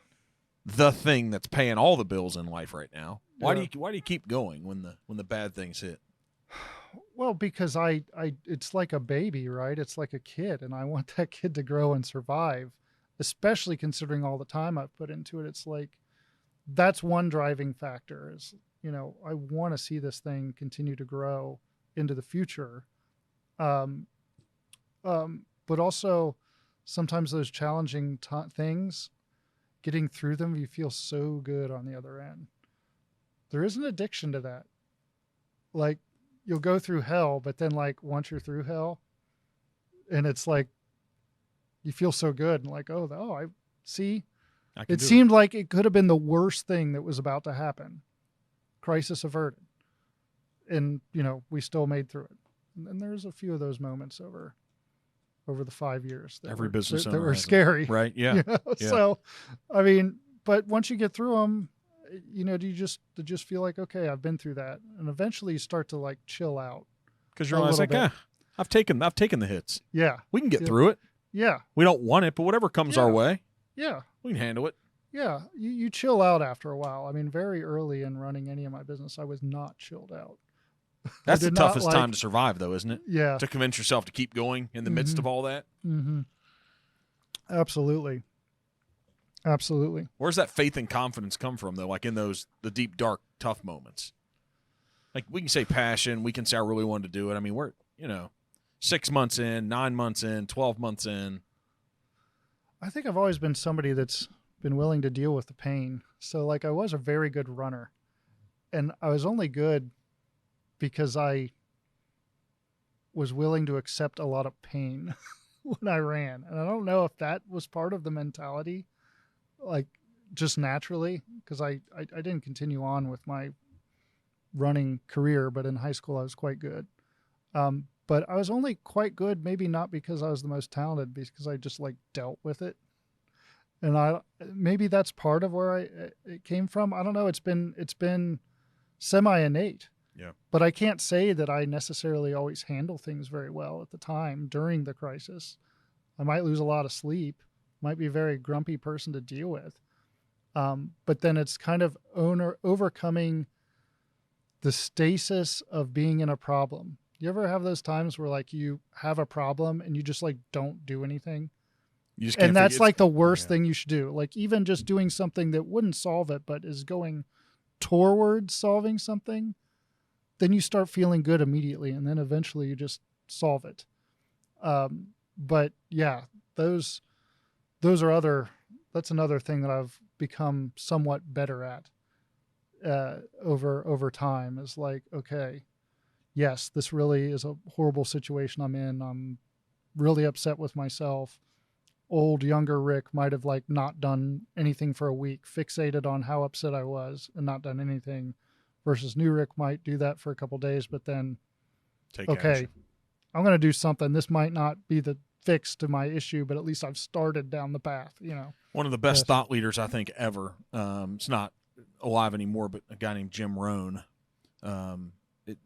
the thing that's paying all the bills in life right now, why do you keep going when the bad things hit? Well, because it's like a baby, right? It's like a kid, and I want that kid to grow and survive, especially considering all the time I've put into it. It's like, that's one driving factor is, I want to see this thing continue to grow into the future. But also sometimes those challenging things, getting through them, you feel so good on the other end. There is an addiction to that. Like, you'll go through hell, but then like once you're through hell and it's like, you feel so good and like, I see. It seemed like it could have been the worst thing that was about to happen. Crisis averted. And, we still made through it. And there's a few of those moments over the 5 years that every business owner that were scary. Right. Yeah. Yeah. So, I mean, but once you get through them, do you just feel like, okay, I've been through that. And eventually you start to like chill out. Because you're always like, I've taken the hits. Yeah. We can get through it. Yeah. We don't want it, but whatever comes our way. Yeah. We can handle it. Yeah. You chill out after a while. I mean, very early in running any of my business, I was not chilled out. That's the toughest time to survive, though, isn't it? Yeah. To convince yourself to keep going in the midst of all that. Mm-hmm. Absolutely. Absolutely. Where's that faith and confidence come from, though? Like in the deep, dark, tough moments. Like we can say passion. We can say I really wanted to do it. I mean, we're 6 months in, 9 months in, 12 months in. I think I've always been somebody that's been willing to deal with the pain. So like I was a very good runner, and I was only good because I was willing to accept a lot of pain when I ran. And I don't know if that was part of the mentality, like just naturally, because I didn't continue on with my running career, but in high school I was quite good. But I was only quite good, maybe not because I was the most talented, because I just like dealt with it. And maybe that's part of where it came from. I don't know. It's been semi-innate. Yeah. But I can't say that I necessarily always handle things very well at the time during the crisis. I might lose a lot of sleep, might be a very grumpy person to deal with. But then it's kind of overcoming the stasis of being in a problem. You ever have those times where like you have a problem and you just like don't do anything? You just can't, and that's like the worst thing you should do. Like even just doing something that wouldn't solve it, but is going towards solving something, then you start feeling good immediately. And then eventually you just solve it. But yeah, that's another thing that I've become somewhat better at. over time is like, okay, yes, this really is a horrible situation I'm in. I'm really upset with myself. Old, younger Rick might have like not done anything for a week, fixated on how upset I was and not done anything, versus new Rick might do that for a couple days, but then, Take okay, action. I'm going to do something. This might not be the fix to my issue, but at least I've started down the path, One of the best Yes. thought leaders I think ever. It's not alive anymore, but a guy named Jim Rohn.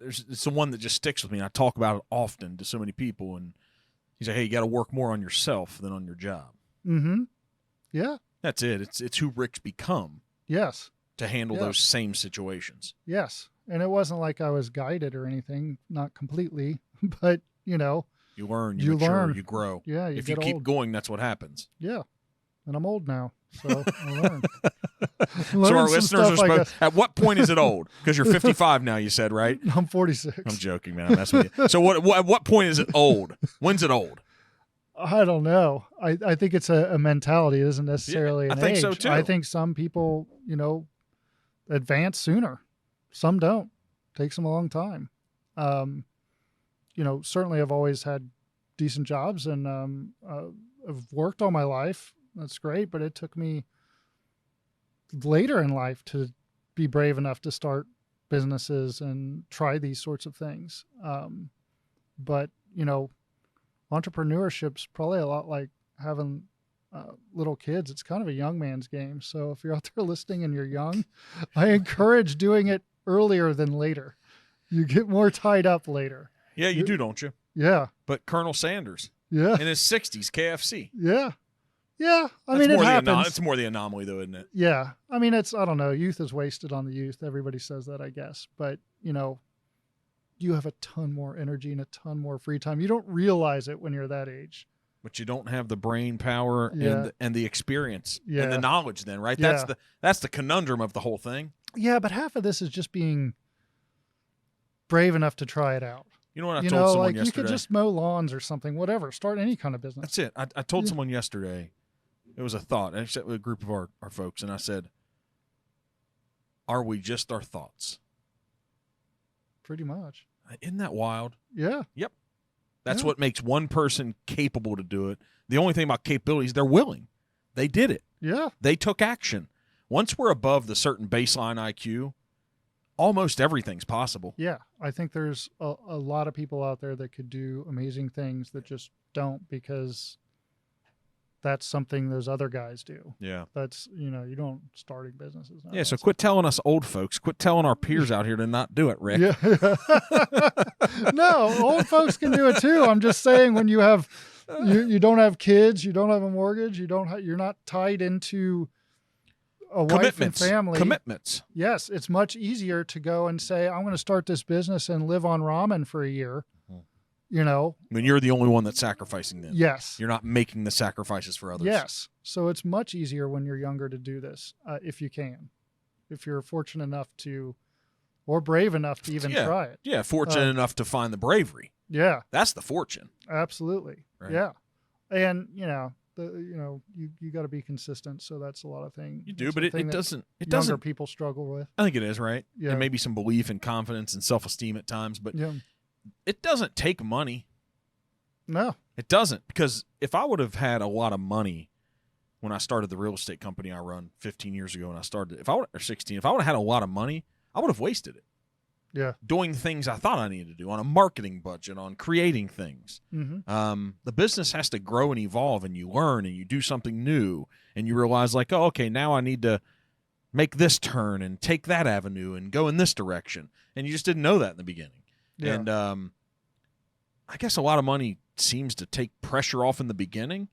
It's the one that just sticks with me. I talk about it often to so many people, and he's like, "Hey, you got to work more on yourself than on your job." Mm-hmm. Yeah. That's it. It's who Rick's become Yes. to handle Yeah. those same situations. Yes. And it wasn't like I was guided or anything, not completely, but You learn, You mature, learn. you grow. yeah, you If you get keep old. going, that's what happens. Yeah. And I'm old now, so I learn. So our Learn some listeners are stuff, I supposed. guess. At what point is it old? Because you're 55 now. You said, right? I'm 46. I'm joking, man. I'm messing with you. So at what point is it old? When's it old? I don't know. I think it's a mentality. It isn't necessarily I an think age. so, too. I think some people, advance sooner. Some don't. Takes them a long time. Certainly I've always had decent jobs and I've worked all my life. That's great, but it took me later in life to be brave enough to start businesses and try these sorts of things. But entrepreneurship's probably a lot like having little kids. It's kind of a young man's game. So if you're out there listening and you're young, I encourage doing it earlier than later. You get more tied up later. Yeah, you do, don't you? Yeah. But Colonel Sanders Yeah. in his 60s, KFC. Yeah. Yeah. I That's mean, it more happens. it's more the anomaly, though, isn't it? Yeah. I mean, I don't know. Youth is wasted on the youth. Everybody says that, I guess. But, you have a ton more energy and a ton more free time. You don't realize it when you're that age. But you don't have the brain power Yeah. and the experience and Yeah. the knowledge. Then, right? Yeah. That's the conundrum of the whole thing. Yeah, but half of this is just being brave enough to try it out. You know what I told someone like yesterday? you could just mow lawns or something, whatever. Start any kind of business. That's it. I told Yeah. someone yesterday. It was a thought. I sat with a group of our folks, and I said, "Are we just our thoughts?" Pretty much. Isn't that wild? Yeah. That's Yeah. what makes one person capable to do it. The only thing about capability is they're willing. They did it. Yeah. They took action. Once we're above the certain baseline IQ, almost everything's possible. Yeah. I think there's a lot of people out there that could do amazing things that just don't, because that's something those other guys do. Yeah. That's, you don't starting businesses. No, Yeah, so that's- quit telling us old folks, quit telling our peers out here to not do it, Rick. Yeah. No, old folks can do it too. I'm just saying, when you have, you don't have kids, you don't have a mortgage, you're not tied into a wife and Commitments. family. Commitments. Yes, it's much easier to go and say, I'm going to start this business and live on ramen for a year. When you're the only one that's sacrificing them. Yes. You're not making the sacrifices for others. Yes. So it's much easier when you're younger to do this, if you can. If you're fortunate enough to, or brave enough to even try it. Yeah, fortunate enough to find the bravery. Yeah, That's the fortune. absolutely. Right. Yeah. And, you got to be consistent. So that's a lot of things. You do, that's but the it thing that doesn't. It younger doesn't. people struggle with. I think it is, right? Yeah. And maybe some belief and confidence and self-esteem at times, but Yeah. it doesn't take money. No. It doesn't, because if I would have had a lot of money when I started the real estate company I run 15 years ago, when I started, or 16, if I would have had a lot of money, I would have wasted it Yeah. doing things I thought I needed to do on a marketing budget, on creating things. Mm-hmm. The business has to grow and evolve, and you learn and you do something new, and you realize, like, oh, okay, now I need to make this turn and take that avenue and go in this direction. And you just didn't know that in the beginning. Yeah. And I guess a lot of money seems to take pressure off in the beginning,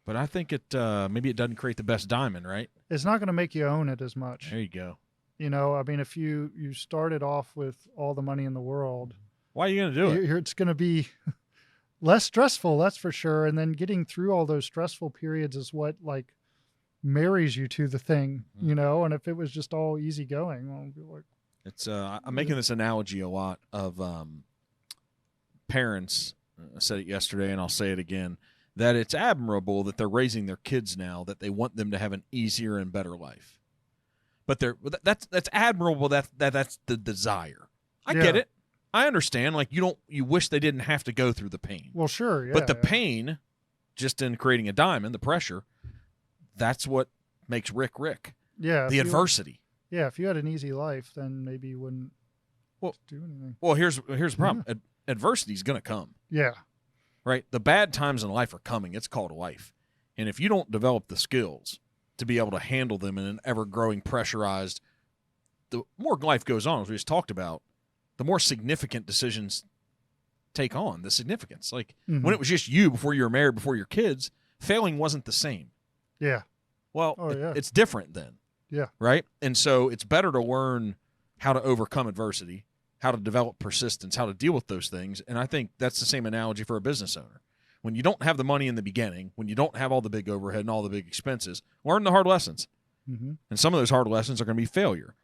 but I think maybe it doesn't create the best diamond, right? It's not going to make you own it as much. There you go. I mean, if you started off with all the money in the world, Why are you going to do it? it's going to be less stressful, that's for sure. And then getting through all those stressful periods is what marries you to the thing, And if it was just all easy going, well, it'd be like, It's I'm making this analogy a lot of parents. I said it yesterday, and I'll say it again, that it's admirable that they're raising their kids now, that they want them to have an easier and better life. But that's admirable. That's the desire. I Yeah. get it. I understand. Like you wish they didn't have to go through the pain. Well, sure. Yeah, but the pain, just in creating a diamond, the pressure, that's what makes Rick. Yeah. The adversity. Yeah. If you had an easy life, then maybe you wouldn't Well, do anything. Well, here's the problem. Adversity is going to come. Yeah. Right? The bad times in life are coming. It's called life. And if you don't develop the skills to be able to handle them in an ever-growing, pressurized, the more life goes on, as we just talked about, the more significant decisions take on the significance. Like when it was just you before you were married, before your kids, failing wasn't the same. Yeah. Well, yeah. It's different then. Yeah. Right? And so it's better to learn how to overcome adversity, how to develop persistence, how to deal with those things. And I think that's the same analogy for a business owner. When you don't have the money in the beginning, when you don't have all the big overhead and all the big expenses, learn the hard lessons. Mm-hmm. And some of those hard lessons are going to be failure.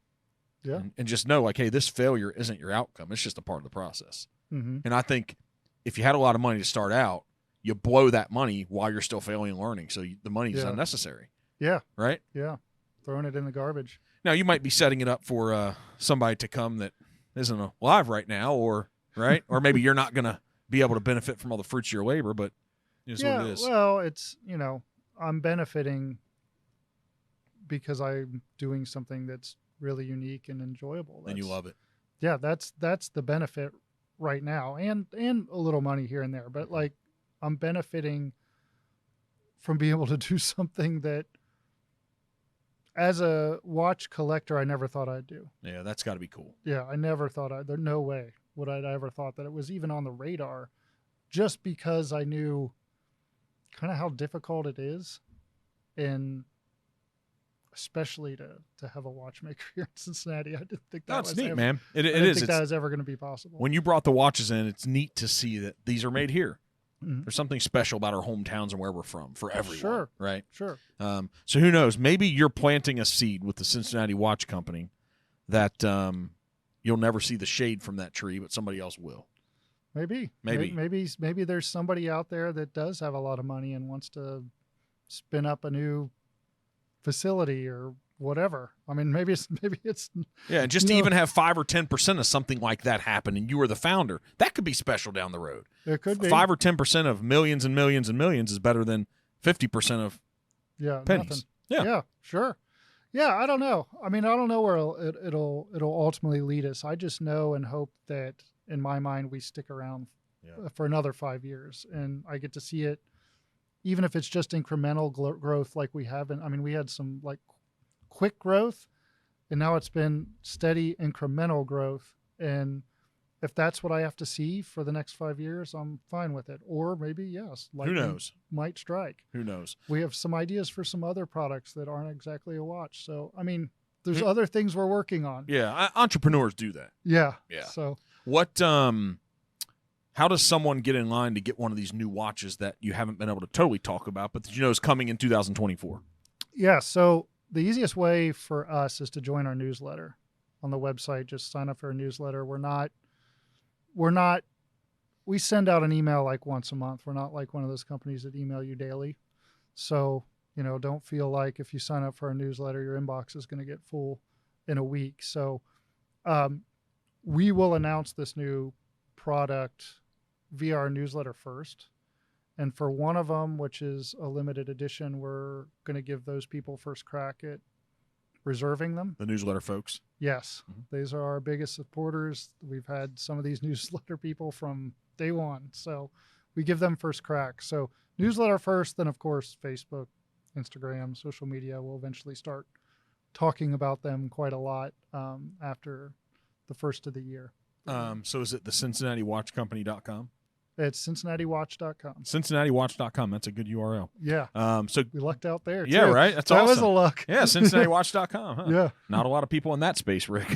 Yeah. And just know, like, hey, this failure isn't your outcome. It's just a part of the process. Mm-hmm. And I think if you had a lot of money to start out, you blow that money while you're still failing and learning. So the money is unnecessary. Yeah. Right? Yeah. Throwing it in the garbage. Now, you might be setting it up for somebody to come that isn't alive right now, or right, or maybe you're not going to be able to benefit from all the fruits of your labor, but it is what it is. Well, it's, I'm benefiting because I'm doing something that's really unique and enjoyable. And you love it. Yeah, that's the benefit right now, and a little money here and there, but like I'm benefiting from being able to do something that, as a watch collector, I never thought I'd do. Yeah, that's got to be cool. Yeah, I never thought there's no way would I ever thought that it was even on the radar, just because I knew kind of how difficult it is, and especially to have a watchmaker here in Cincinnati. I didn't think that was neat, man. It I didn't is. think that was ever going to be possible. When you brought the watches in, it's neat to see that these are made here. Mhm. There's something special about our hometowns and where we're from for everyone. Sure. Right? Sure. So who knows? Maybe you're planting a seed with the Cincinnati Watch Company that you'll never see the shade from that tree, but somebody else will. Maybe there's somebody out there that does have a lot of money and wants to spin up a new facility or whatever. I mean, maybe it's yeah, and just to even have 5 or 10% of something like that happen, and you were the founder, that could be special down the road. It could be 5 or 10% of millions and millions and millions is better than 50% of pennies. Nothing. Yeah, sure. Yeah, I don't know. I mean, I don't know where it'll ultimately lead us. I just know and hope that in my mind we stick around for another 5 years, and I get to see it, even if it's just incremental growth like we have been. I mean, we had some like quick growth, and now it's been steady incremental growth. And if that's what I have to see for the next 5 years, I'm fine with it. Or maybe, yes, who knows? Might strike. Who knows? We have some ideas for some other products that aren't exactly a watch. So, I mean, there's other things we're working on. Yeah, entrepreneurs do that. Yeah. Yeah. So what? How does someone get in line to get one of these new watches that you haven't been able to totally talk about, but that you know is coming in 2024? Yeah. So the easiest way for us is to join our newsletter on the website. Just sign up for a newsletter. We send out an email like once a month. We're not like one of those companies that email you daily. So, don't feel like if you sign up for a newsletter, your inbox is going to get full in a week. So, we will announce this new product via our newsletter first. And for one of them, which is a limited edition, we're going to give those people first crack at reserving them. The newsletter folks. Yes. Mm-hmm. These are our biggest supporters. We've had some of these newsletter people from day one. So we give them first crack. So newsletter first, then of course, Facebook, Instagram, social media. We'll eventually start talking about them quite a lot after the first of the year. So is it the CincinnatiWatchCompany.com? It's CincinnatiWatch.com. CincinnatiWatch.com. That's a good URL. Yeah. So we lucked out there. Yeah, too. right. That's that awesome. Was a luck. Yeah, CincinnatiWatch.com. Huh? Yeah. Not a lot of people in that space, Rick.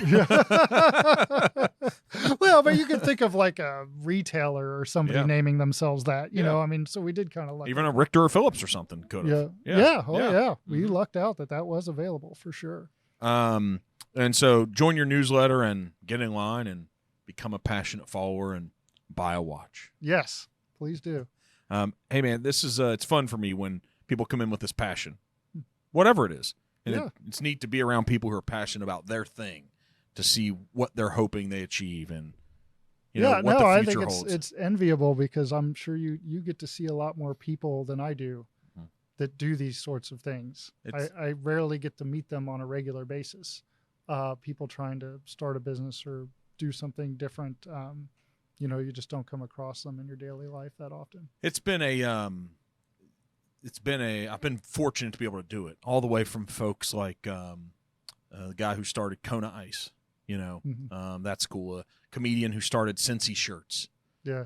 Well, but you could think of like a retailer or somebody naming themselves that. You know, I mean, so we did kind of luck. Even a Richter or Phillips or something could have. Yeah. We lucked out that was available for sure. And so join your newsletter and get in line and become a passionate follower and buy a watch. Yes, please do. Hey man, this is it's fun for me when people come in with this passion, whatever it is. And Yeah. it's neat to be around people who are passionate about their thing, to see what they're hoping they achieve and what the I future think holds. it's enviable because I'm sure you get to see a lot more people than I do that do these sorts of things. I rarely get to meet them on a regular basis. People trying to start a business or do something different. You just don't come across them in your daily life that often. I've been fortunate to be able to do it, all the way from folks like the guy who started Kona Ice. That's cool. A comedian who started Cincy Shirts. Yeah,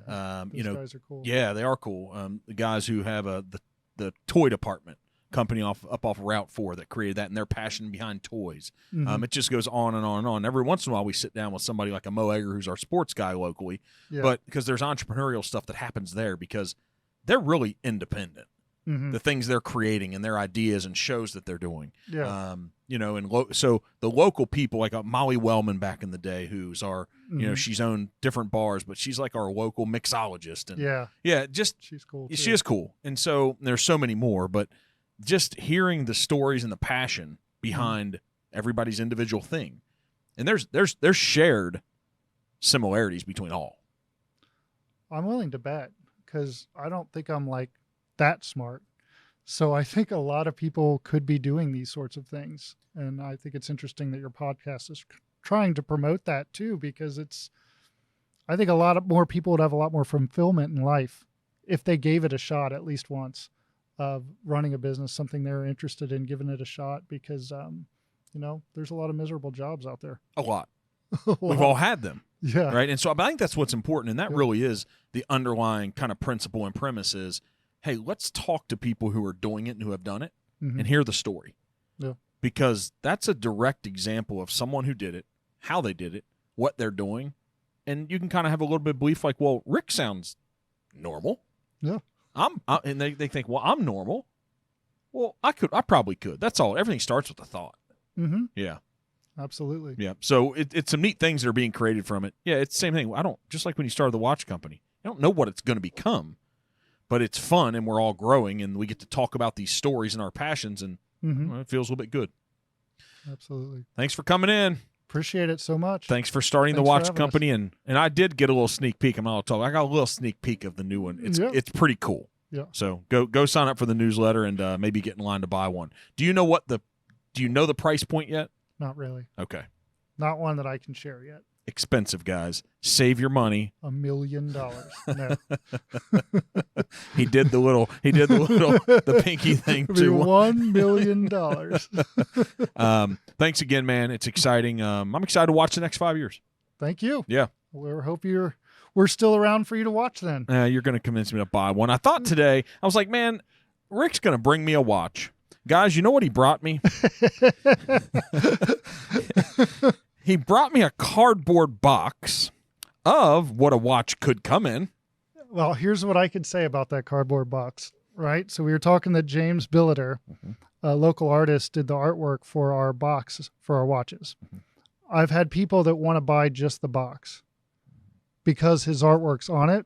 those guys are cool. Yeah, they are cool. The guys who have the toy department company up off Route 4 that created that, and their passion behind toys. It just goes on and on and on. Every once in a while, we sit down with somebody like a Mo Egger, who's our sports guy locally, but because there's entrepreneurial stuff that happens there, because they're really independent. The things they're creating and their ideas and shows that they're doing. Yeah. So the local people, like Molly Wellman back in the day, who's our, she's owned different bars, but she's like our local mixologist. And she's cool. She is cool. And so there's so many more, but just hearing the stories and the passion behind everybody's individual thing. And there's shared similarities between all. I'm willing to bet, because I don't think I'm like that smart. So I think a lot of people could be doing these sorts of things. And I think it's interesting that your podcast is trying to promote that too, because I think a lot more people would have a lot more fulfillment in life if they gave it a shot at least once, of running a business, something they're interested in, giving it a shot, because, there's a lot of miserable jobs out there. A lot. We've all had them. Yeah. Right. And so I think that's what's important. And that really is the underlying kind of principle and premise is, hey, let's talk to people who are doing it and who have done it and hear the story. Yeah. Because that's a direct example of someone who did it, how they did it, what they're doing. And you can kind of have a little bit of belief like, well, Rick sounds normal. Yeah. And they think, well, I'm normal. Well, I probably could. That's all. Everything starts with a thought. Mm-hmm. Yeah. Absolutely. Yeah. So it's some neat things that are being created from it. Yeah. It's the same thing. Just like when you started the watch company, I don't know what it's going to become. But it's fun, and we're all growing, and we get to talk about these stories and our passions, and it feels a little bit good. Absolutely. Thanks for coming in. Appreciate it so much. Thanks for starting the watch company, and I did get a little sneak peek. I'm not talking. I got a little sneak peek of the new one. It's pretty cool. Yeah. So go sign up for the newsletter and maybe get in line to buy one. Do you know the price point yet? Not really. Okay. Not one that I can share yet. Expensive, guys. Save your money. $1 million. No. He did the pinky thing It'll be too. $1 million. Thanks again, man. It's exciting. I'm excited to watch the next 5 years. Thank you. Yeah. We hope we're still around for you to watch then. You're going to convince me to buy one. I thought today, I was like, man, Rick's going to bring me a watch. Guys, you know what he brought me? He brought me a cardboard box of what a watch could come in. Well, here's what I could say about that cardboard box, right? So we were talking that James Billiter, a local artist, did the artwork for our box for our watches. I've had people that want to buy just the box because his artwork's on it,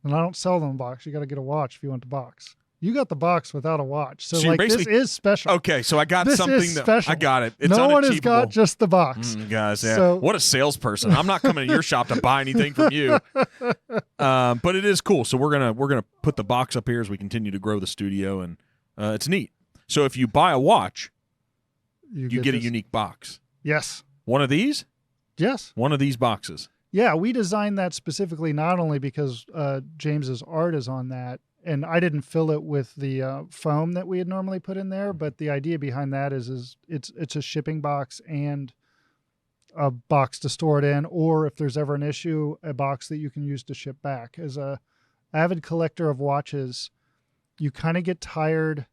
and I don't sell them a box. You got to get a watch if you want the box. You got the box without a watch. So like, this is special. Okay, so I got this something is special. I got it. It's no one has unachievable. got just the box. Guys, yeah. So, what a salesperson. I'm not coming to your shop to buy anything from you. But it is cool. So we're gonna put the box up here as we continue to grow the studio, and it's neat. So if you buy a watch, you get a unique box. Yes. One of these? Yes. One of these boxes. Yeah, we designed that specifically not only because James's art is on that, and I didn't fill it with the foam that we had normally put in there, but the idea behind that is it's a shipping box and a box to store it in, or if there's ever an issue, a box that you can use to ship back. As a avid collector of watches, you kind of get tired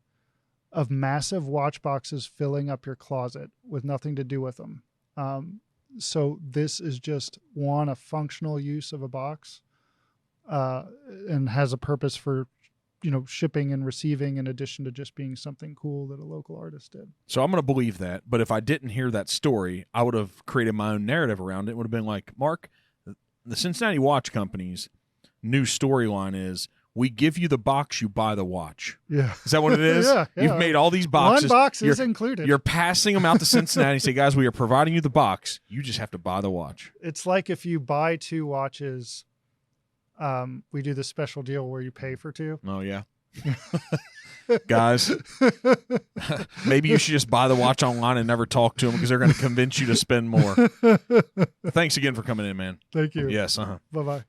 of massive watch boxes filling up your closet with nothing to do with them. So this is just a functional use of a box, and has a purpose for, shipping and receiving, in addition to just being something cool that a local artist did. So I'm going to believe that. But if I didn't hear that story, I would have created my own narrative around it. It would have been like, Mark, the Cincinnati Watch Company's new storyline is We give you the box, you buy the watch. Yeah. Is that what it is? Yeah. You've made all these boxes. One box is You're- included. You're passing them out to Cincinnati. Say, guys, we are providing you the box. You just have to buy the watch. It's like if you buy 2 watches, we do the special deal where you pay for 2. Oh, yeah. Guys, maybe you should just buy the watch online and never talk to them because they're going to convince you to spend more. Thanks again for coming in, man. Thank you. Yes. Bye-bye.